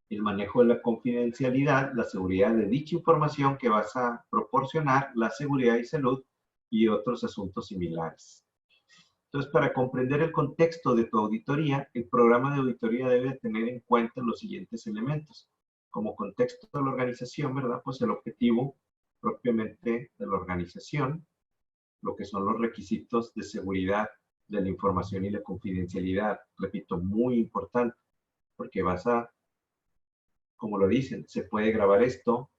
El manejo de la confidencialidad, la seguridad de dicha información que vas a proporcionar, la seguridad y salud y otros asuntos similares. Entonces, para comprender el contexto de tu auditoría, el programa de auditoría debe tener en cuenta los siguientes elementos. Como contexto de la organización, ¿verdad? Pues el objetivo propiamente de la organización, lo que son los requisitos de seguridad de la información y la confidencialidad. Repito, muy importante, porque vas a, como lo dicen, se puede grabar esto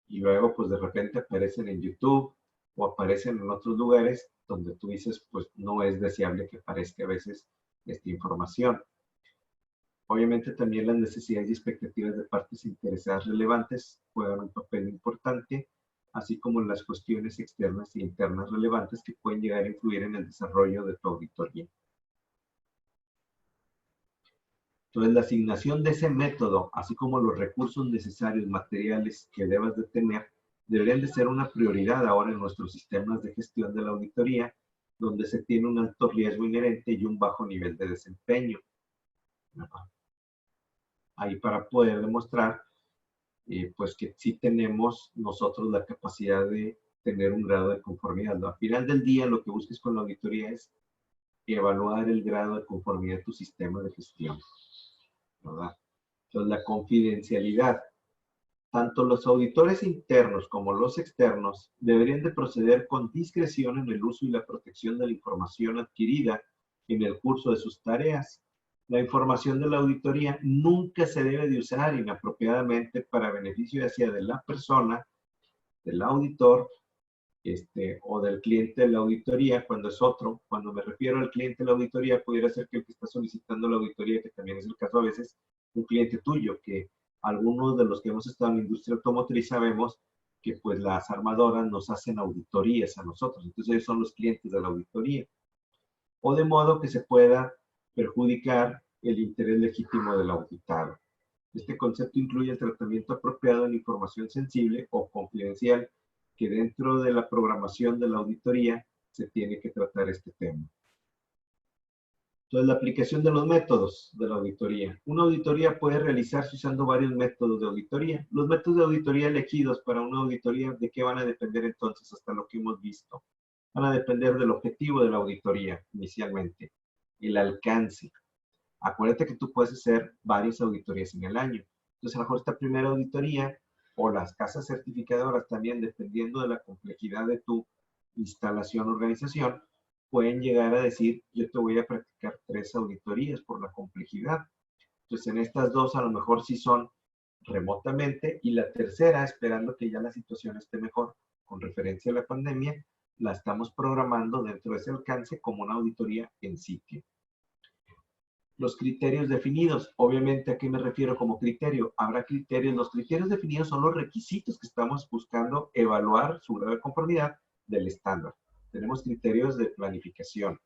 y luego pues de repente aparecen en YouTube o aparecen en otros lugares donde tú dices, pues no es deseable que aparezca a veces esta información. Obviamente también las necesidades y expectativas de partes interesadas relevantes juegan un papel importante, así como las cuestiones externas e internas relevantes que pueden llegar a influir en el desarrollo de tu auditoría. Entonces, la asignación de ese método, así como los recursos necesarios, materiales que debas de tener, deberían de ser una prioridad ahora en nuestros sistemas de gestión de la auditoría, donde se tiene un alto riesgo inherente y un bajo nivel de desempeño. Ahí para poder demostrar pues que sí tenemos nosotros la capacidad de tener un grado de conformidad. Al final del día, lo que busques con la auditoría es evaluar el grado de conformidad de tu sistema de gestión, ¿verdad? Entonces, la confidencialidad. Tanto los auditores internos como los externos deberían de proceder con discreción en el uso y la protección de la información adquirida en el curso de sus tareas. La información de la auditoría nunca se debe de usar inapropiadamente para beneficio ya sea de la persona, del auditor, o del cliente de la auditoría, cuando es otro. Cuando me refiero al cliente de la auditoría, pudiera ser que el que está solicitando la auditoría, que también es el caso a veces, un cliente tuyo, que algunos de los que hemos estado en la industria automotriz sabemos que pues las armadoras nos hacen auditorías a nosotros. Entonces ellos son los clientes de la auditoría. O de modo que se pueda perjudicar el interés legítimo del auditado. Este concepto incluye el tratamiento apropiado de la información sensible o confidencial, que dentro de la programación de la auditoría se tiene que tratar este tema. Entonces, la aplicación de los métodos de la auditoría. Una auditoría puede realizarse usando varios métodos de auditoría. Los métodos de auditoría elegidos para una auditoría, ¿de qué van a depender entonces hasta lo que hemos visto? Van a depender del objetivo de la auditoría inicialmente, el alcance. Acuérdate que tú puedes hacer varias auditorías en el año. Entonces, a lo mejor esta primera auditoría o las casas certificadoras también, dependiendo de la complejidad de tu instalación o organización, pueden llegar a decir, yo te voy a practicar 3 auditorías por la complejidad. Entonces, en estas 2 a lo mejor sí son remotamente, y la tercera, esperando que ya la situación esté mejor con referencia a la pandemia, la estamos programando dentro de ese alcance como una auditoría en sitio. Los criterios definidos, obviamente, ¿a qué me refiero como criterio? Habrá criterios, los criterios definidos son los requisitos que estamos buscando evaluar su grado de conformidad del estándar. Tenemos criterios de planificación,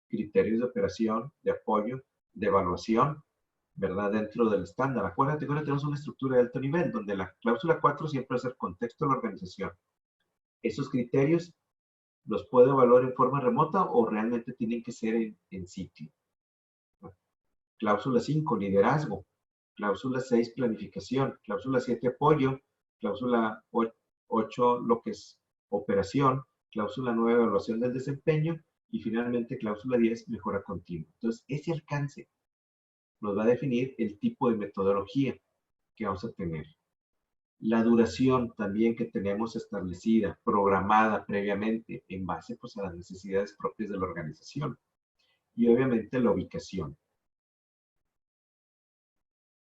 criterios de operación, de apoyo, de evaluación, ¿verdad? Dentro del estándar. Acuérdate que ahora tenemos una estructura de alto nivel, donde la cláusula 4 siempre es el contexto de la organización. Esos criterios los puedo evaluar en forma remota o realmente tienen que ser en sitio. Cláusula 5, liderazgo. Cláusula 6, planificación. Cláusula 7, apoyo. Cláusula 8, lo que es operación. Cláusula 9, evaluación del desempeño. Y finalmente, cláusula 10, mejora continua. Entonces, ese alcance nos va a definir el tipo de metodología que vamos a tener. La duración también que tenemos establecida, programada previamente, en base pues, a las necesidades propias de la organización. Y obviamente la ubicación.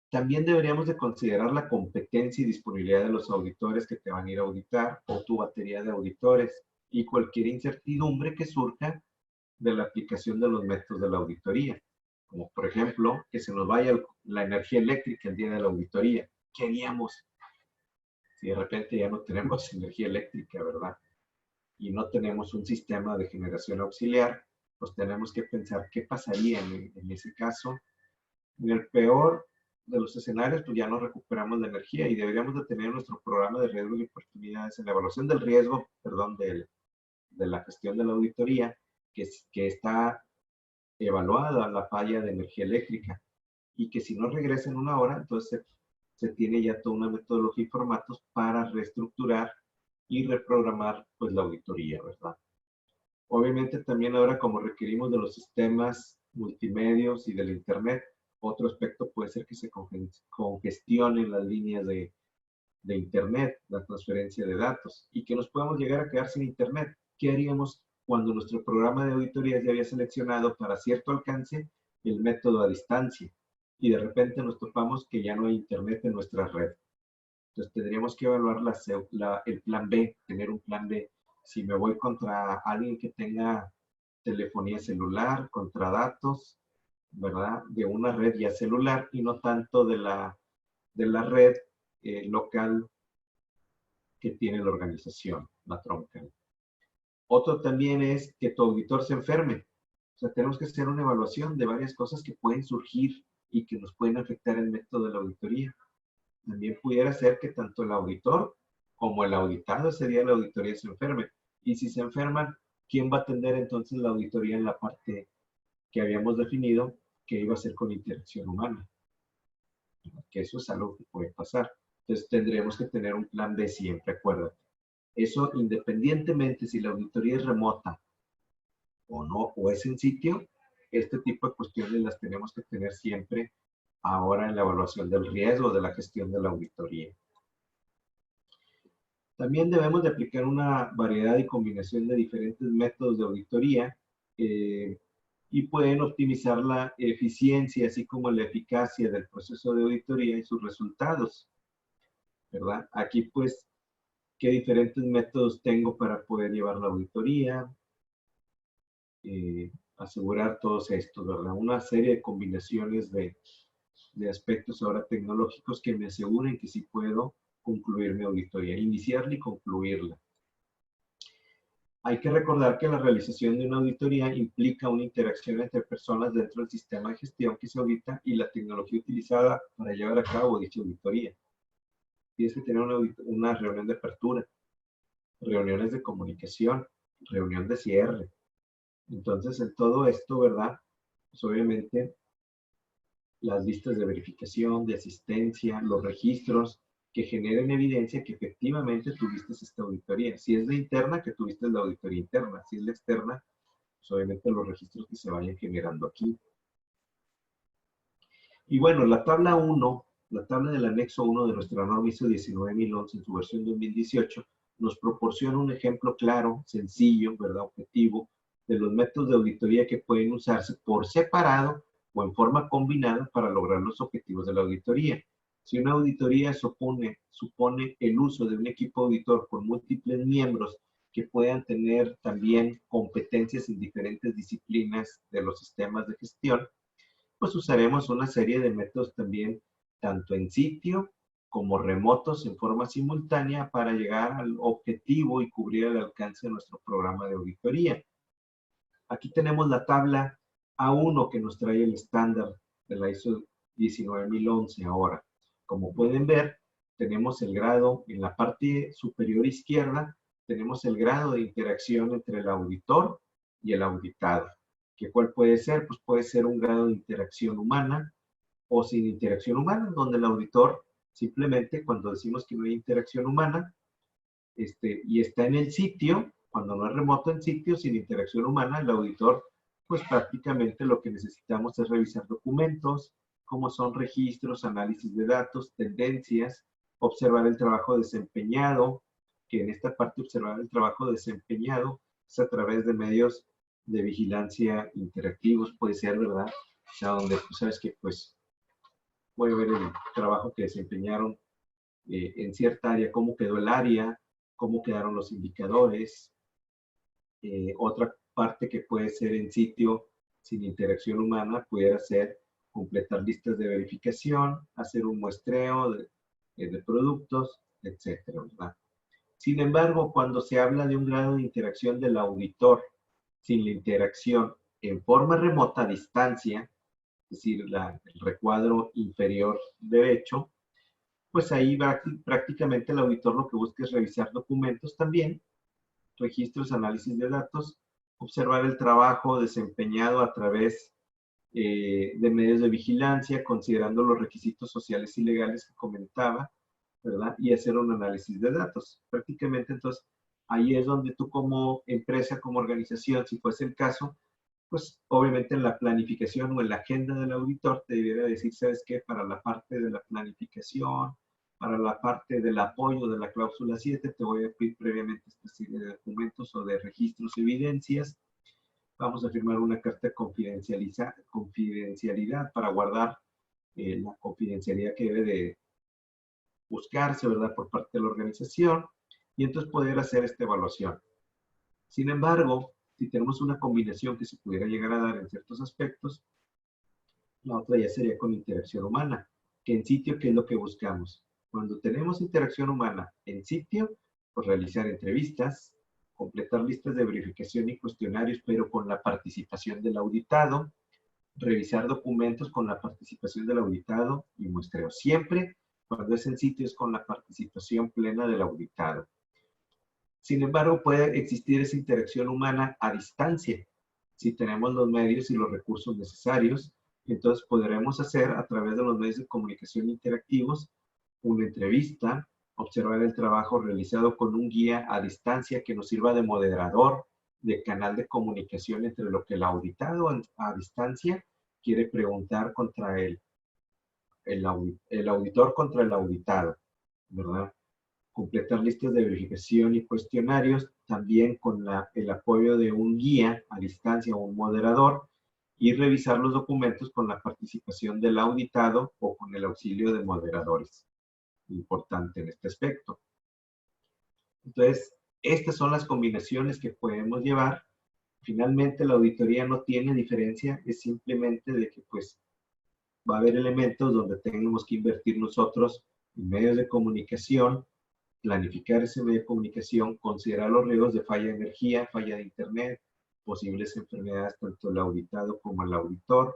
También deberíamos de considerar la competencia y disponibilidad de los auditores que te van a ir a auditar o tu batería de auditores y cualquier incertidumbre que surja de la aplicación de los métodos de la auditoría. Como por ejemplo, que se nos vaya la energía eléctrica el día de la auditoría. ¿Qué haríamos si de repente ya no tenemos energía eléctrica, verdad? Y no tenemos un sistema de generación auxiliar, pues tenemos que pensar qué pasaría en ese caso. En el peor de los escenarios, pues ya no recuperamos la energía y deberíamos de tener nuestro programa de riesgo y oportunidades en la evaluación del riesgo, perdón, de la gestión de la auditoría, que está evaluada la falla de energía eléctrica y que si no regresa en una hora, entonces se tiene ya toda una metodología y formatos para reestructurar y reprogramar pues la auditoría, ¿verdad? Obviamente también ahora como requerimos de los sistemas multimedios y del internet, otro aspecto puede ser que se congestionen las líneas de internet, la transferencia de datos, y que nos podamos llegar a quedar sin internet. ¿Qué haríamos cuando nuestro programa de auditorías ya había seleccionado para cierto alcance el método a distancia? Y de repente nos topamos que ya no hay internet en nuestra red. Entonces tendríamos que evaluar el plan B, tener un plan B. Si me voy contra alguien que tenga telefonía celular, contra datos, ¿verdad? De una red ya celular y no tanto de la red local que tiene la organización, la troncal. Otro también es que tu auditor se enferme. O sea, tenemos que hacer una evaluación de varias cosas que pueden surgir y que nos pueden afectar el método de la auditoría. También pudiera ser que tanto el auditor como el auditado ese día de la auditoría se enferme. Y si se enferman, ¿quién va a atender entonces la auditoría en la parte que habíamos definido que iba a ser con interacción humana? Que eso es algo que puede pasar. Entonces tendremos que tener un plan B siempre, acuérdate. Eso independientemente si la auditoría es remota o no, o es en sitio, este tipo de cuestiones las tenemos que tener siempre ahora en la evaluación del riesgo de la gestión de la auditoría. También debemos de aplicar una variedad y combinación de diferentes métodos de auditoría y pueden optimizar la eficiencia, así como la eficacia del proceso de auditoría y sus resultados, ¿verdad? Aquí, pues, ¿qué diferentes métodos tengo para poder llevar la auditoría? Asegurar todos estos, ¿verdad? Una serie de combinaciones de aspectos ahora tecnológicos que me aseguren que sí puedo concluir mi auditoría, iniciarla y concluirla. Hay que recordar que la realización de una auditoría implica una interacción entre personas dentro del sistema de gestión que se audita y la tecnología utilizada para llevar a cabo dicha auditoría. Tienes que tener una reunión de apertura, reuniones de comunicación, reunión de cierre. Entonces, en todo esto, ¿verdad? Pues obviamente las listas de verificación, de asistencia, los registros que generen evidencia que efectivamente tuviste esta auditoría. Si es la interna, que tuviste la auditoría interna. Si es la externa, pues obviamente los registros que se vayan generando aquí. Y bueno, la tabla 1, la tabla del anexo 1 de nuestra norma ISO 19011 en su versión 2018, nos proporciona un ejemplo claro, sencillo, ¿verdad? Objetivo, de los métodos de auditoría que pueden usarse por separado o en forma combinada para lograr los objetivos de la auditoría. Si una auditoría supone el uso de un equipo auditor con múltiples miembros que puedan tener también competencias en diferentes disciplinas de los sistemas de gestión, pues usaremos una serie de métodos también, tanto en sitio como remotos en forma simultánea para llegar al objetivo y cubrir el alcance de nuestro programa de auditoría. Aquí tenemos la tabla A1 que nos trae el estándar de la ISO 19011 ahora. Como pueden ver, tenemos el grado en la parte superior izquierda, tenemos el grado de interacción entre el auditor y el auditado. ¿Que cuál puede ser? Pues puede ser un grado de interacción humana o sin interacción humana, donde el auditor simplemente cuando decimos que no hay interacción humana y está en el sitio, cuando no es remoto en sitio, sin interacción humana, el auditor, pues prácticamente lo que necesitamos es revisar documentos, como son registros, análisis de datos, tendencias, observar el trabajo desempeñado, que en esta parte observar el trabajo desempeñado es a través de medios de vigilancia interactivos, puede ser, ¿verdad? O sea, donde tú sabes que, pues, puede ver el trabajo que desempeñaron en cierta área, cómo quedó el área, cómo quedaron los indicadores. Otra parte que puede ser en sitio sin interacción humana, pudiera ser completar listas de verificación, hacer un muestreo de productos, etcétera, ¿verdad? Sin embargo, cuando se habla de un grado de interacción del auditor sin la interacción en forma remota a distancia, es decir, el recuadro inferior derecho, pues ahí prácticamente el auditor lo que busca es revisar documentos también, registros, análisis de datos, observar el trabajo desempeñado a través de medios de vigilancia, considerando los requisitos sociales y legales que comentaba, ¿verdad? Y hacer un análisis de datos. Prácticamente, entonces, ahí es donde tú como empresa, como organización, si fuese el caso, pues obviamente en la planificación o en la agenda del auditor te debería decir, ¿sabes qué? Para la parte de la planificación, para la parte del apoyo de la cláusula 7, te voy a pedir previamente esta serie de documentos o de registros y evidencias. Vamos a firmar una carta de confidencialidad para guardar la confidencialidad que debe de buscarse, ¿verdad? Por parte de la organización y entonces poder hacer esta evaluación. Sin embargo, si tenemos una combinación que se pudiera llegar a dar en ciertos aspectos, la otra ya sería con interacción humana, que en sitio, ¿qué es lo que buscamos? Cuando tenemos interacción humana en sitio, pues realizar entrevistas, completar listas de verificación y cuestionarios, pero con la participación del auditado, revisar documentos con la participación del auditado y muestreo. Siempre cuando es en sitio es con la participación plena del auditado. Sin embargo, puede existir esa interacción humana a distancia. Si tenemos los medios y los recursos necesarios, entonces podremos hacer a través de los medios de comunicación interactivos una entrevista, observar el trabajo realizado con un guía a distancia que nos sirva de moderador, de canal de comunicación entre lo que el auditado a distancia quiere preguntar contra el auditor contra el auditado, ¿verdad? Completar listas de verificación y cuestionarios, también con el apoyo de un guía a distancia o un moderador, y revisar los documentos con la participación del auditado o con el auxilio de moderadores. Importante en este aspecto. Entonces, estas son las combinaciones que podemos llevar. Finalmente, la auditoría no tiene diferencia, es simplemente de que pues va a haber elementos donde tenemos que invertir nosotros en medios de comunicación, planificar ese medio de comunicación, considerar los riesgos de falla de energía, falla de internet, posibles enfermedades tanto el auditado como el auditor,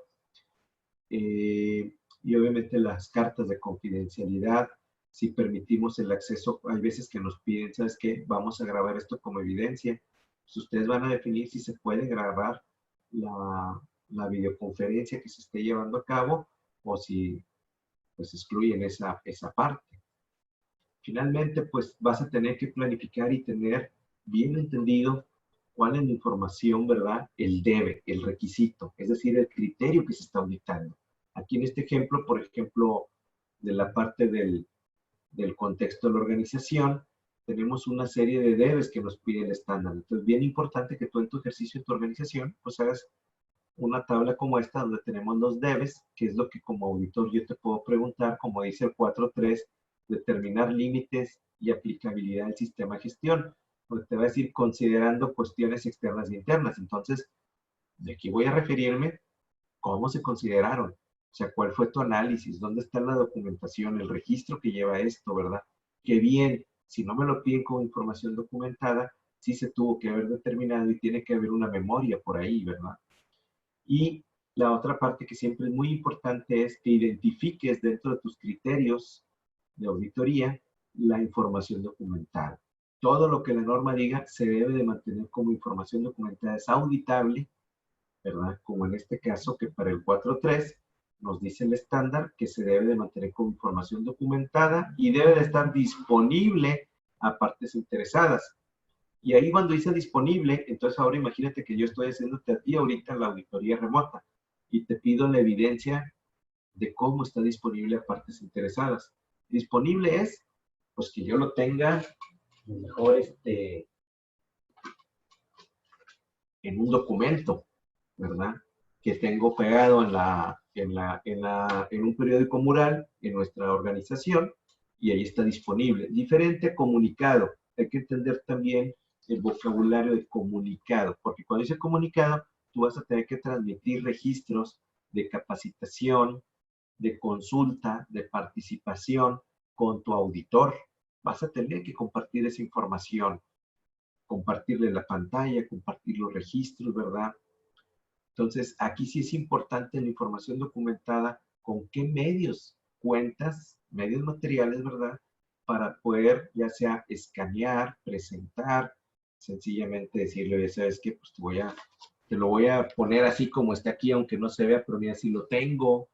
y obviamente las cartas de confidencialidad, si permitimos el acceso, hay veces que nos piden, ¿sabes qué? Vamos a grabar esto como evidencia. Pues ustedes van a definir si se puede grabar la videoconferencia que se esté llevando a cabo o si pues excluyen esa parte. Finalmente, pues vas a tener que planificar y tener bien entendido cuál es la información, ¿verdad? El debe, el requisito, es decir, el criterio que se está auditando. Aquí en este ejemplo, por ejemplo, de la parte del contexto de la organización, tenemos una serie de debes que nos pide el estándar. Entonces, bien importante que tú en tu ejercicio, en tu organización, pues hagas una tabla como esta donde tenemos los debes, que es lo que como auditor yo te puedo preguntar, como dice el 4.3, determinar límites y aplicabilidad del sistema de gestión, donde te va a decir considerando cuestiones externas e internas. Entonces, de aquí voy a referirme cómo se consideraron, o sea, cuál fue tu análisis, dónde está la documentación, el registro que lleva esto, ¿verdad? Qué bien, si no me lo piden como información documentada, sí se tuvo que haber determinado y tiene que haber una memoria por ahí, ¿verdad? Y la otra parte que siempre es muy importante es que identifiques dentro de tus criterios de auditoría la información documentada. Todo lo que la norma diga se debe de mantener como información documentada, es auditable, ¿verdad? Como en este caso que para el 4.3 nos dice el estándar que se debe de mantener como información documentada y debe de estar disponible a partes interesadas. Y ahí cuando dice disponible, entonces ahora imagínate que yo estoy haciéndote a ti ahorita la auditoría remota y te pido la evidencia de cómo está disponible a partes interesadas. Disponible es, pues que yo lo tenga mejor en un documento, ¿verdad? Que tengo pegado en un periódico mural en nuestra organización y ahí está disponible. Diferente a comunicado. Hay que entender también el vocabulario de comunicado, porque cuando dice comunicado, tú vas a tener que transmitir registros de capacitación, de consulta, de participación con tu auditor. Vas a tener que compartir esa información, compartirle la pantalla, compartir los registros, ¿verdad? Entonces, aquí sí es importante la información documentada, con qué medios cuentas, medios materiales, ¿verdad? Para poder ya sea escanear, presentar, sencillamente decirle, ya sabes que pues te lo voy a poner así como está aquí, aunque no se vea, pero mira, sí lo tengo.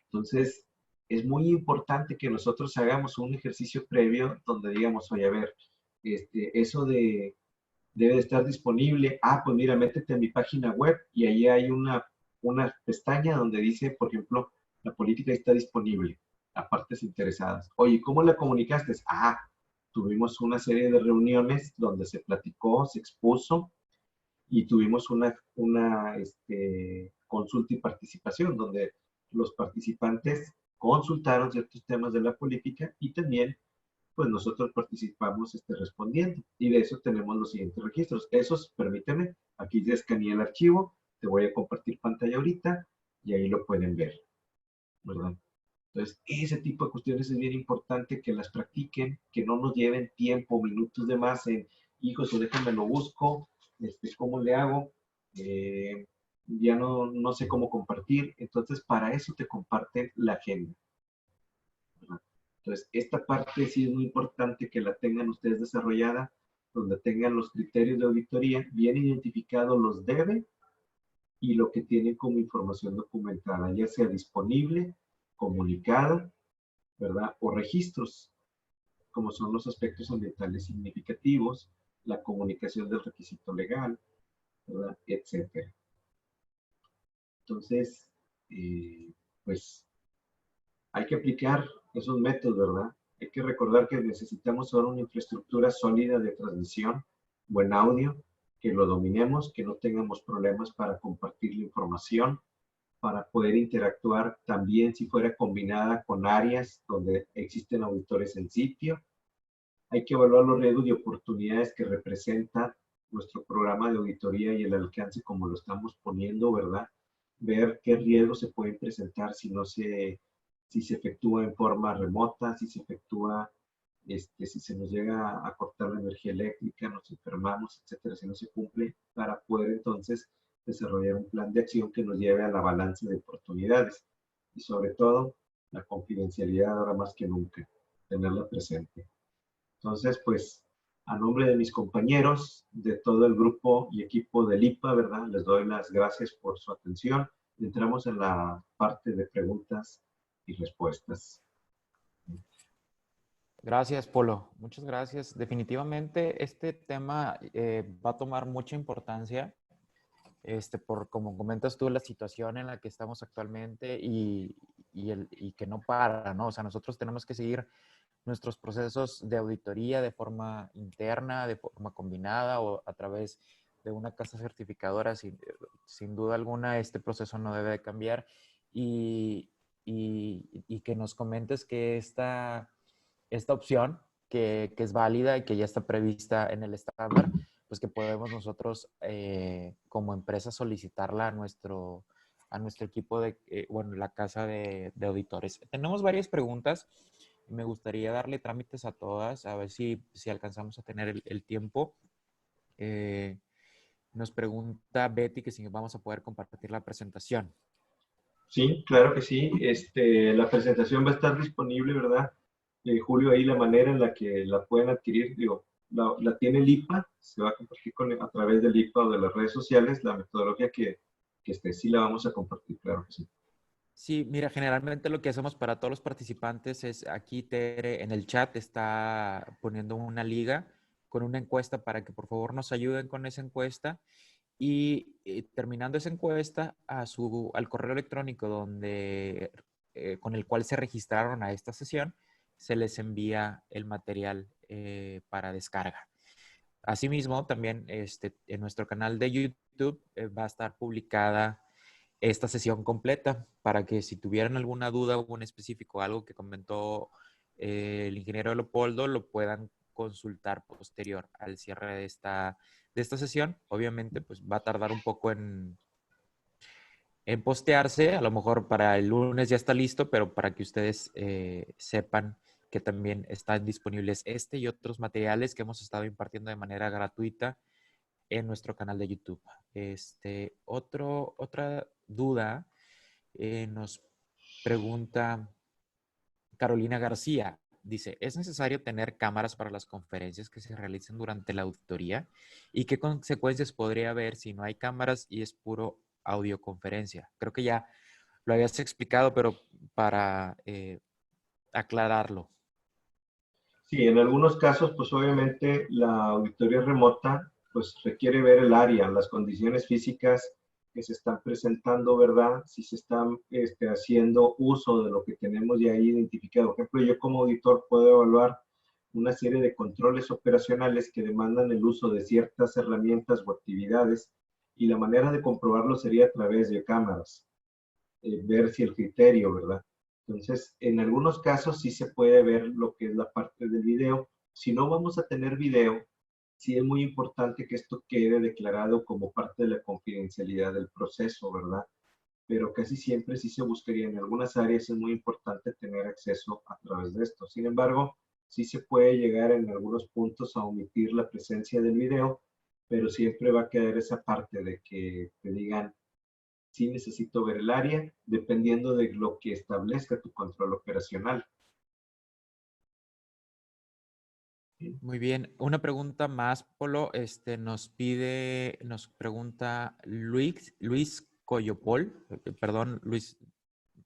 Entonces, es muy importante que nosotros hagamos un ejercicio previo donde digamos, oye, a ver, eso debe de estar disponible. Ah, pues mira, métete a mi página web y ahí hay una pestaña donde dice, por ejemplo, la política está disponible a partes interesadas. Oye, ¿cómo la comunicaste? Ah, tuvimos una serie de reuniones donde se platicó, se expuso y tuvimos una consulta y participación donde los participantes consultaron ciertos temas de la política y también pues nosotros participamos respondiendo. Y de eso tenemos los siguientes registros. Esos, permíteme, aquí ya escaneé el archivo, te voy a compartir pantalla ahorita y ahí lo pueden ver, ¿verdad? Entonces, ese tipo de cuestiones es bien importante que las practiquen, que no nos lleven tiempo, minutos de más en, hijos, o déjame lo busco, ¿cómo le hago? Ya no sé cómo compartir. Entonces, para eso te comparten la agenda, ¿verdad? Entonces, esta parte sí es muy importante que la tengan ustedes desarrollada, donde tengan los criterios de auditoría bien identificados, los debe y lo que tienen como información documentada, ya sea disponible, comunicado, ¿verdad? O registros, como son los aspectos ambientales significativos, la comunicación del requisito legal, ¿verdad? Etcétera. Entonces, pues hay que aplicar esos métodos, ¿verdad? Hay que recordar que necesitamos ahora una infraestructura sólida de transmisión, buen audio, que lo dominemos, que no tengamos problemas para compartir la información, para poder interactuar también si fuera combinada con áreas donde existen auditores en sitio. Hay que evaluar los riesgos y oportunidades que representa nuestro programa de auditoría y el alcance como lo estamos poniendo, ¿verdad? Ver qué riesgos se pueden presentar si se efectúa en forma remota, si se efectúa, si se nos llega a cortar la energía eléctrica, nos enfermamos, etcétera, si no se cumple, para poder entonces desarrollar un plan de acción que nos lleve a la balanza de oportunidades. Y sobre todo, la confidencialidad ahora más que nunca, tenerla presente. Entonces, pues, a nombre de mis compañeros, de todo el grupo y equipo del IPA, ¿verdad? Les doy las gracias por su atención. Entramos en la parte de preguntas y respuestas. Gracias, Polo. Muchas gracias. Definitivamente este tema va a tomar mucha importancia, por como comentas tú, la situación en la que estamos actualmente y que no para, ¿no? O sea, nosotros tenemos que seguir nuestros procesos de auditoría de forma interna, de forma combinada o a través de una casa certificadora. Sin duda alguna, este proceso no debe de cambiar y que nos comentes que esta opción que es válida y que ya está prevista en el estándar, pues que podemos nosotros como empresa solicitarla a nuestro equipo de, bueno, la casa de auditores. Tenemos varias preguntas y me gustaría darle trámites a todas, a ver si alcanzamos a tener el tiempo. Nos pregunta Betty que si vamos a poder compartir la presentación. Sí, claro que sí. La presentación va a estar disponible, ¿verdad? Julio, ahí la manera en la que la pueden adquirir, digo, la tiene el IPA, se va a compartir a través del IPA o de las redes sociales, la metodología que sí la vamos a compartir, claro que sí. Sí, mira, generalmente lo que hacemos para todos los participantes es aquí Tere en el chat está poniendo una liga con una encuesta para que por favor nos ayuden con esa encuesta y terminando esa encuesta al correo electrónico con el cual se registraron a esta sesión, se les envía el material para descarga. Asimismo, también en nuestro canal de YouTube va a estar publicada esta sesión completa para que si tuvieran alguna duda o un específico, algo que comentó el ingeniero Leopoldo, lo puedan consultar posterior al cierre de esta sesión. Obviamente, pues va a tardar un poco en postearse. A lo mejor para el lunes ya está listo, pero para que ustedes sepan que también están disponibles este y otros materiales que hemos estado impartiendo de manera gratuita en nuestro canal de YouTube. Otra duda nos pregunta Carolina García. Dice, ¿es necesario tener cámaras para las conferencias que se realicen durante la auditoría? ¿Y qué consecuencias podría haber si no hay cámaras y es puro audioconferencia? Creo que ya lo habías explicado, pero para aclararlo. Sí, en algunos casos, pues obviamente la auditoría remota, pues requiere ver el área, las condiciones físicas que se están presentando, ¿verdad? Si se están haciendo uso de lo que tenemos ya ahí identificado. Por ejemplo, yo como auditor puedo evaluar una serie de controles operacionales que demandan el uso de ciertas herramientas o actividades y la manera de comprobarlo sería a través de cámaras, ver si el criterio, ¿verdad? Entonces, en algunos casos sí se puede ver lo que es la parte del video. Si no vamos a tener video, sí es muy importante que esto quede declarado como parte de la confidencialidad del proceso, ¿verdad? Pero casi siempre sí se buscaría, en algunas áreas es muy importante tener acceso a través de esto. Sin embargo, sí se puede llegar en algunos puntos a omitir la presencia del video, pero siempre va a quedar esa parte de que te digan, sí necesito ver el área, dependiendo de lo que establezca tu control operacional. ¿Sí? Muy bien. Una pregunta más, Polo. Nos pregunta Luis Coyopol. Perdón, Luis,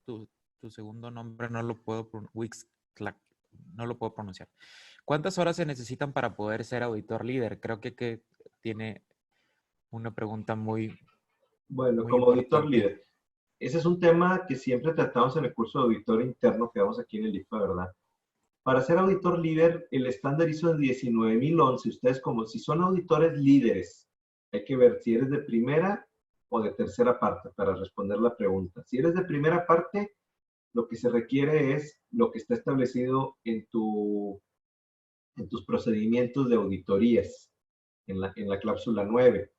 tu, tu segundo nombre no lo puedo no lo puedo pronunciar. ¿Cuántas horas se necesitan para poder ser auditor líder? Creo que tiene una pregunta Bueno, muy como auditor importante. líder, ese es un tema que siempre tratamos en el curso de auditor interno que damos aquí en el IFA, ¿verdad? Para ser auditor líder, el estándar ISO es 19011. Ustedes como si son auditores líderes, hay que ver si eres de primera o de tercera parte para responder la pregunta. Si eres de primera parte, lo que se requiere es lo que está establecido en tus procedimientos de auditorías, en la cláusula 9.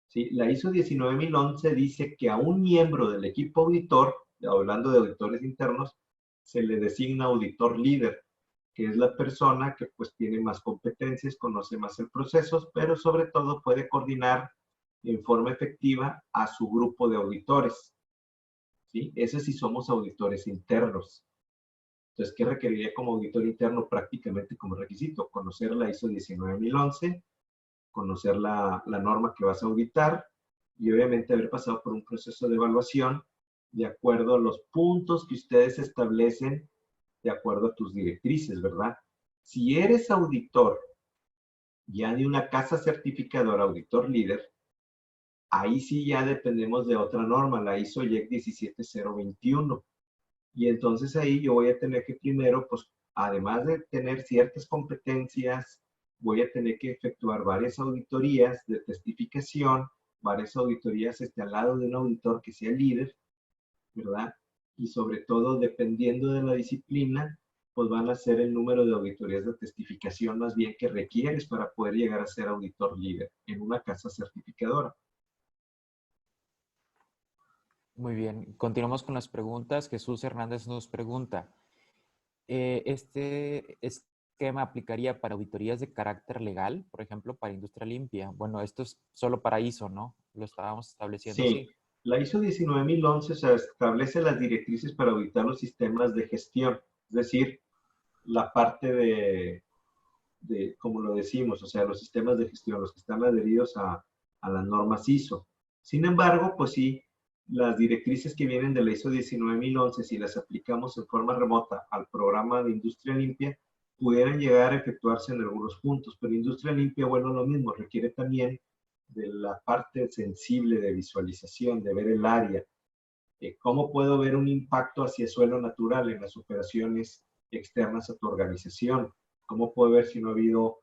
¿Sí? La ISO 19011 dice que a un miembro del equipo auditor, hablando de auditores internos, se le designa auditor líder, que es la persona que pues tiene más competencias, conoce más el proceso, pero sobre todo puede coordinar en forma efectiva a su grupo de auditores. ¿Sí? Ese sí somos auditores internos. Entonces, ¿qué requeriría como auditor interno prácticamente como requisito? Conocer la ISO 19011, conocer la norma que vas a auditar y obviamente haber pasado por un proceso de evaluación de acuerdo a los puntos que ustedes establecen, de acuerdo a tus directrices, ¿verdad? Si eres auditor ya de una casa certificadora, auditor líder, ahí sí ya dependemos de otra norma, la ISO IEC 17021. Y entonces ahí yo voy a tener que primero pues además de tener ciertas competencias, voy a tener que efectuar varias auditorías de testificación, varias auditorías al lado de un auditor que sea líder, ¿verdad? Y sobre todo, dependiendo de la disciplina, pues van a ser el número de auditorías de testificación más bien que requieres para poder llegar a ser auditor líder en una casa certificadora. Muy bien, continuamos con las preguntas. Jesús Hernández nos pregunta, ¿este esquema aplicaría para auditorías de carácter legal, por ejemplo, para industria limpia? Bueno, esto es solo para ISO, ¿no? Lo estábamos estableciendo Sí, así. la ISO 19011 se establece las directrices para auditar los sistemas de gestión, es decir, la parte como lo decimos, o sea, los sistemas de gestión, los que están adheridos a las normas ISO. Sin embargo, pues sí, las directrices que vienen de la ISO 19011, si las aplicamos en forma remota al programa de Industria Limpia, pudieran llegar a efectuarse en algunos puntos, pero Industria Limpia, bueno, lo mismo, requiere también de la parte sensible de visualización, de ver el área. ¿Cómo puedo ver un impacto hacia suelo natural en las operaciones externas a tu organización? ¿Cómo puedo ver si no ha habido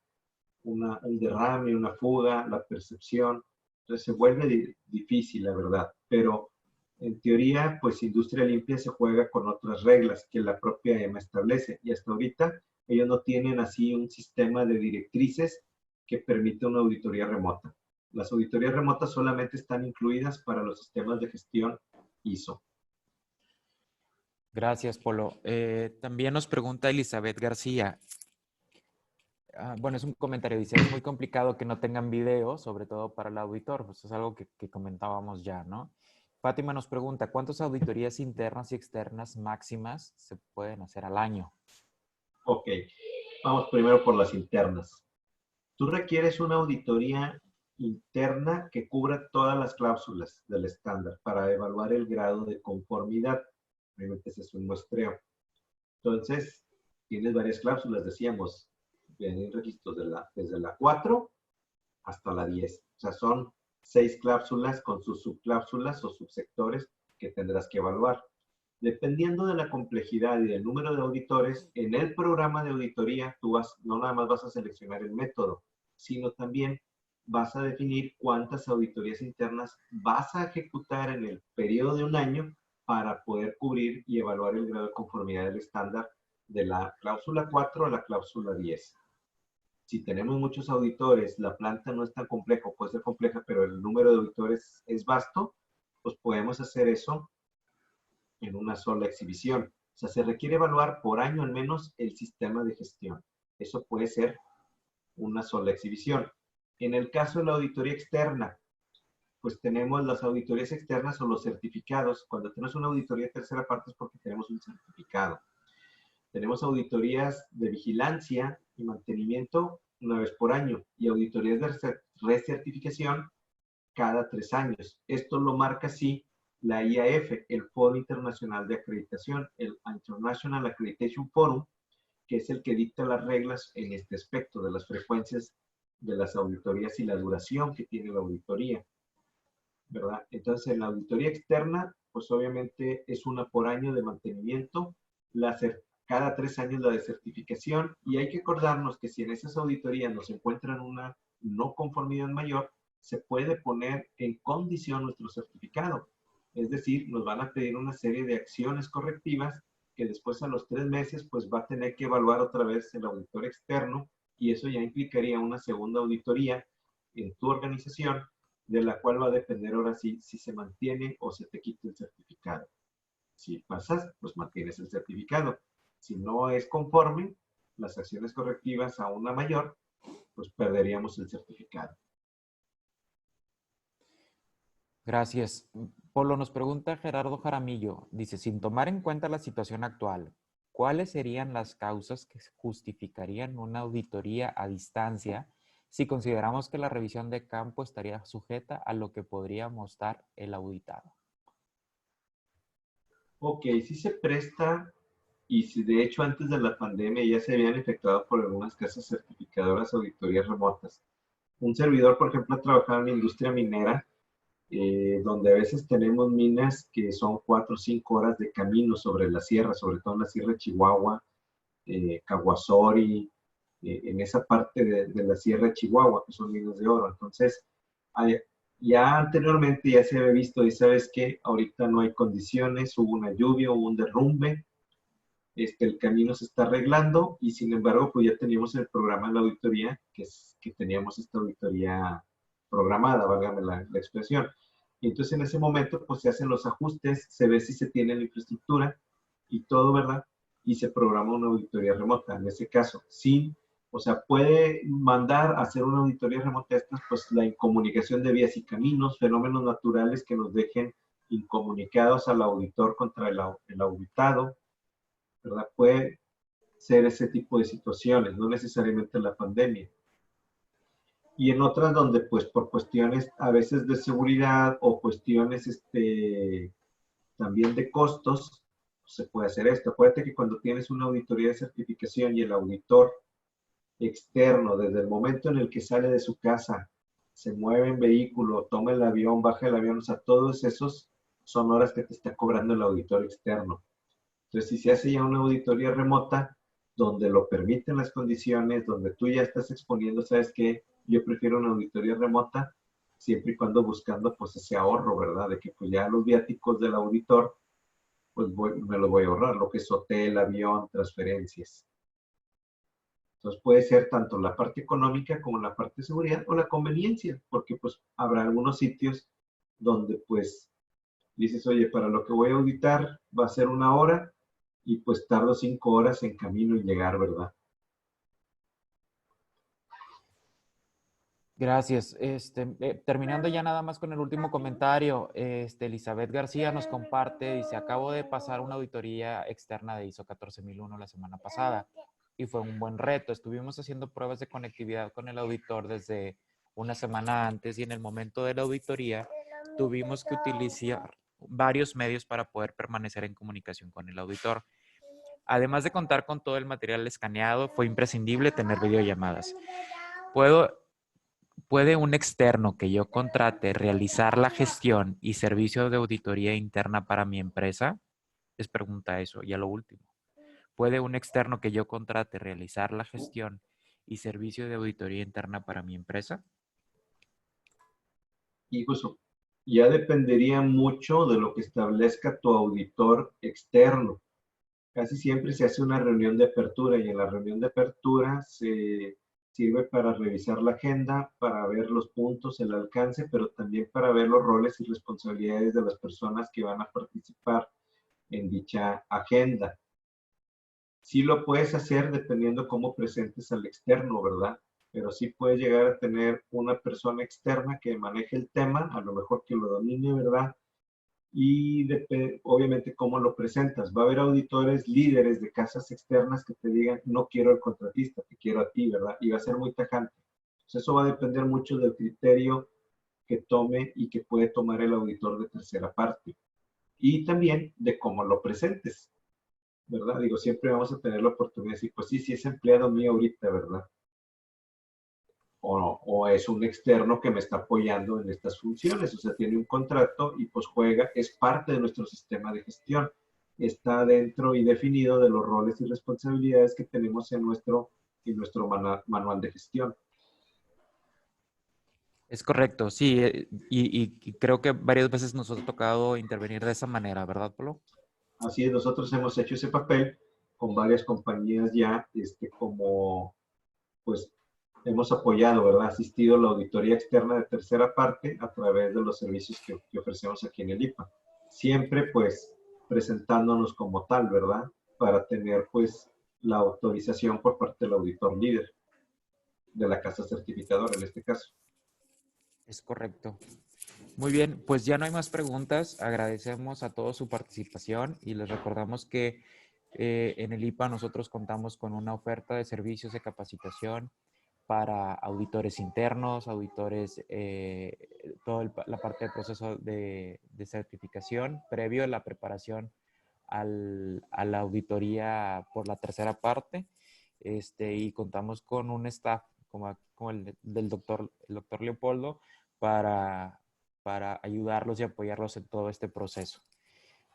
un derrame, una fuga, la percepción? Entonces se vuelve difícil, la verdad. Pero en teoría, pues Industria Limpia se juega con otras reglas que la propia EMA establece. Y hasta ahorita ellos no tienen así un sistema de directrices que permita una auditoría remota. Las auditorías remotas solamente están incluidas para los sistemas de gestión ISO. Gracias, Polo. También nos pregunta Elizabeth García. Bueno, es un comentario, dice, es muy complicado que no tengan video, sobre todo para el auditor, pues es algo que comentábamos ya, ¿no? Fátima nos pregunta, ¿cuántas auditorías internas y externas máximas se pueden hacer al año? Ok, vamos primero por las internas. Tú requieres una auditoría interna que cubra todas las cláusulas del estándar para evaluar el grado de conformidad. Obviamente ese es un muestreo. Entonces, tienes varias cláusulas, decíamos, vienen registros desde la 4 hasta la 10. O sea, son 6 cláusulas con sus subcláusulas o subsectores que tendrás que evaluar. Dependiendo de la complejidad y del número de auditores, en el programa de auditoría tú no nada más vas a seleccionar el método, sino también vas a definir cuántas auditorías internas vas a ejecutar en el periodo de un año para poder cubrir y evaluar el grado de conformidad del estándar de la cláusula 4 a la cláusula 10. Si tenemos muchos auditores, la planta no es tan compleja, puede ser compleja, pero el número de auditores es vasto, pues podemos hacer eso en una sola exhibición. O sea, se requiere evaluar por año al menos el sistema de gestión. Eso puede ser una sola exhibición. En el caso de la auditoría externa, pues tenemos las auditorías externas o los certificados. Cuando tenemos una auditoría de tercera parte es porque tenemos un certificado. Tenemos auditorías de vigilancia y mantenimiento una vez por año y auditorías de recertificación cada 3 años. Esto lo marca así la IAF, el Foro Internacional de Acreditación, el International Accreditation Forum, que es el que dicta las reglas en este aspecto de las frecuencias de las auditorías y la duración que tiene la auditoría, ¿verdad? Entonces, en la auditoría externa, pues obviamente es una por año de mantenimiento, cada 3 años la de certificación, y hay que acordarnos que si en esas auditorías nos encuentran una no conformidad mayor, se puede poner en condición nuestro certificado. Es decir, nos van a pedir una serie de acciones correctivas que después a los 3 meses pues va a tener que evaluar otra vez el auditor externo y eso ya implicaría una segunda auditoría en tu organización de la cual va a depender ahora sí si se mantiene o se te quita el certificado. Si pasas, pues mantienes el certificado. Si no es conforme, las acciones correctivas a una mayor, pues perderíamos el certificado. Gracias. Polo, nos pregunta Gerardo Jaramillo, dice, sin tomar en cuenta la situación actual, ¿cuáles serían las causas que justificarían una auditoría a distancia si consideramos que la revisión de campo estaría sujeta a lo que podría mostrar el auditado? Ok, sí se presta y si de hecho antes de la pandemia ya se habían efectuado por algunas casas certificadoras auditorías remotas. Un servidor, por ejemplo, ha trabajado en la industria minera, donde a veces tenemos minas que son 4 o 5 horas de camino sobre la sierra, sobre todo en la sierra de Chihuahua, Caguasori, en esa parte de la Sierra de Chihuahua, que son minas de oro. Entonces, ya anteriormente ya se había visto, y sabes que ahorita no hay condiciones, hubo una lluvia, hubo un derrumbe, el camino se está arreglando y sin embargo, pues ya teníamos el programa de la auditoría, que teníamos esta auditoría programada, válgame la expresión. Y entonces en ese momento, pues se hacen los ajustes, se ve si se tiene la infraestructura y todo, ¿verdad? Y se programa una auditoría remota, en ese caso, sin, o sea, puede mandar a hacer una auditoría remota estas, pues la incomunicación de vías y caminos, fenómenos naturales que nos dejen incomunicados al auditor contra el auditado, ¿verdad? Puede ser ese tipo de situaciones, no necesariamente la pandemia. Y en otras donde, pues, por cuestiones a veces de seguridad o cuestiones también de costos, se puede hacer esto. Acuérdate que cuando tienes una auditoría de certificación y el auditor externo, desde el momento en el que sale de su casa, se mueve en vehículo, toma el avión, baja el avión, o sea, todos esos son horas que te está cobrando el auditor externo. Entonces, si se hace ya una auditoría remota, donde lo permiten las condiciones, donde tú ya estás exponiendo, ¿sabes qué? Yo prefiero una auditoría remota, siempre y cuando buscando, pues, ese ahorro, ¿verdad? De que, pues, ya los viáticos del auditor, pues, me lo voy a ahorrar, lo que es hotel, avión, transferencias. Entonces, puede ser tanto la parte económica como la parte de seguridad o la conveniencia, porque, pues, habrá algunos sitios donde, pues, dices, oye, para lo que voy a auditar va a ser 1 hora, y pues tardo 5 horas en camino en llegar, ¿verdad? Gracias. Terminando ya nada más con el último comentario, Elizabeth García nos comparte, dice, acabo de pasar una auditoría externa de ISO 14001 la semana pasada y fue un buen reto. Estuvimos haciendo pruebas de conectividad con el auditor desde una semana antes y en el momento de la auditoría tuvimos que utilizar varios medios para poder permanecer en comunicación con el auditor. Además de contar con todo el material escaneado, fue imprescindible tener videollamadas. ¿Puede un externo que yo contrate realizar la gestión y servicio de auditoría interna para mi empresa? Les pregunta eso. Y a lo último, ¿puede un externo que yo contrate realizar la gestión y servicio de auditoría interna para mi empresa? Y pues ya dependería mucho de lo que establezca tu auditor externo. Casi siempre se hace una reunión de apertura y en la reunión de apertura se sirve para revisar la agenda, para ver los puntos, el alcance, pero también para ver los roles y responsabilidades de las personas que van a participar en dicha agenda. Sí lo puedes hacer dependiendo cómo presentes al externo, ¿verdad? Pero sí puedes llegar a tener una persona externa que maneje el tema, a lo mejor que lo domine, ¿verdad? Y obviamente cómo lo presentas. Va a haber auditores líderes de casas externas que te digan, no quiero al contratista, te quiero a ti, ¿verdad? Y va a ser muy tajante. Entonces, eso va a depender mucho del criterio que tome y que puede tomar el auditor de tercera parte. Y también de cómo lo presentes, ¿verdad? Digo, siempre vamos a tener la oportunidad de decir, pues sí, sí es empleado mío ahorita, ¿verdad? O no, o es un externo que me está apoyando en estas funciones, o sea, tiene un contrato y pues juega, es parte de nuestro sistema de gestión, está dentro y definido de los roles y responsabilidades que tenemos en nuestro manual de gestión. Es correcto, sí, y creo que varias veces nos ha tocado intervenir de esa manera, ¿verdad, Polo? Así es, nosotros hemos hecho ese papel con varias compañías ya, como pues hemos apoyado, ¿verdad? Asistido a la auditoría externa de tercera parte a través de los servicios que ofrecemos aquí en el IPA. Siempre, pues, presentándonos como tal, ¿verdad? Para tener, pues, la autorización por parte del auditor líder de la casa certificadora, en este caso. Es correcto. Muy bien, pues ya no hay más preguntas. Agradecemos a todos su participación y les recordamos que en el IPA nosotros contamos con una oferta de servicios de capacitación para auditores internos, auditores, toda la parte de proceso de certificación previo a la preparación a la auditoría por la tercera parte. Y contamos con un staff como el doctor Leopoldo para ayudarlos y apoyarlos en todo este proceso.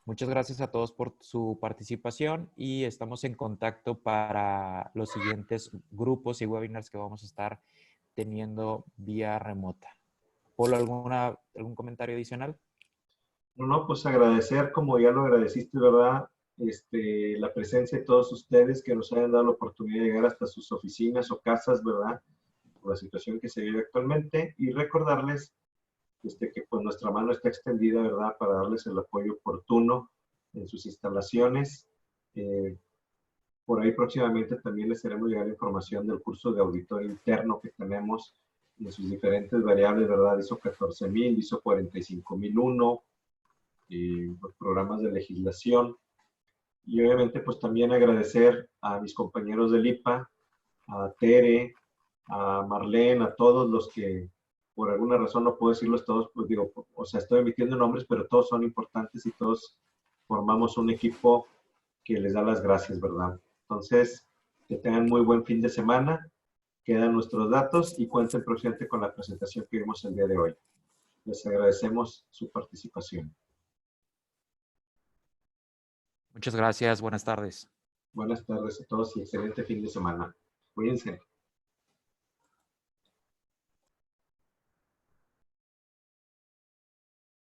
Muchas gracias a todos por su participación y estamos en contacto para los siguientes grupos y webinars que vamos a estar teniendo vía remota. Polo, ¿algún comentario adicional? No, pues agradecer, como ya lo agradeciste, ¿verdad? La presencia de todos ustedes que nos hayan dado la oportunidad de llegar hasta sus oficinas o casas, ¿verdad? Por la situación que se vive actualmente, y recordarles que pues nuestra mano está extendida, ¿verdad? Para darles el apoyo oportuno en sus instalaciones. Por ahí próximamente también les haremos llegar información del curso de auditor interno que tenemos en sus diferentes variables, ¿verdad? ISO 14000, ISO 45001, y los programas de legislación. Y obviamente pues también agradecer a mis compañeros del IPA, a Tere, a Marlene, a todos los que por alguna razón no puedo decirlos todos, pues digo, o sea, estoy emitiendo nombres, pero todos son importantes y todos formamos un equipo que les da las gracias, ¿verdad? Entonces, que tengan muy buen fin de semana, quedan nuestros datos y cuenten próximamente con la presentación que vimos el día de hoy. Les agradecemos su participación. Muchas gracias. Buenas tardes. Buenas tardes a todos y excelente fin de semana. Cuídense.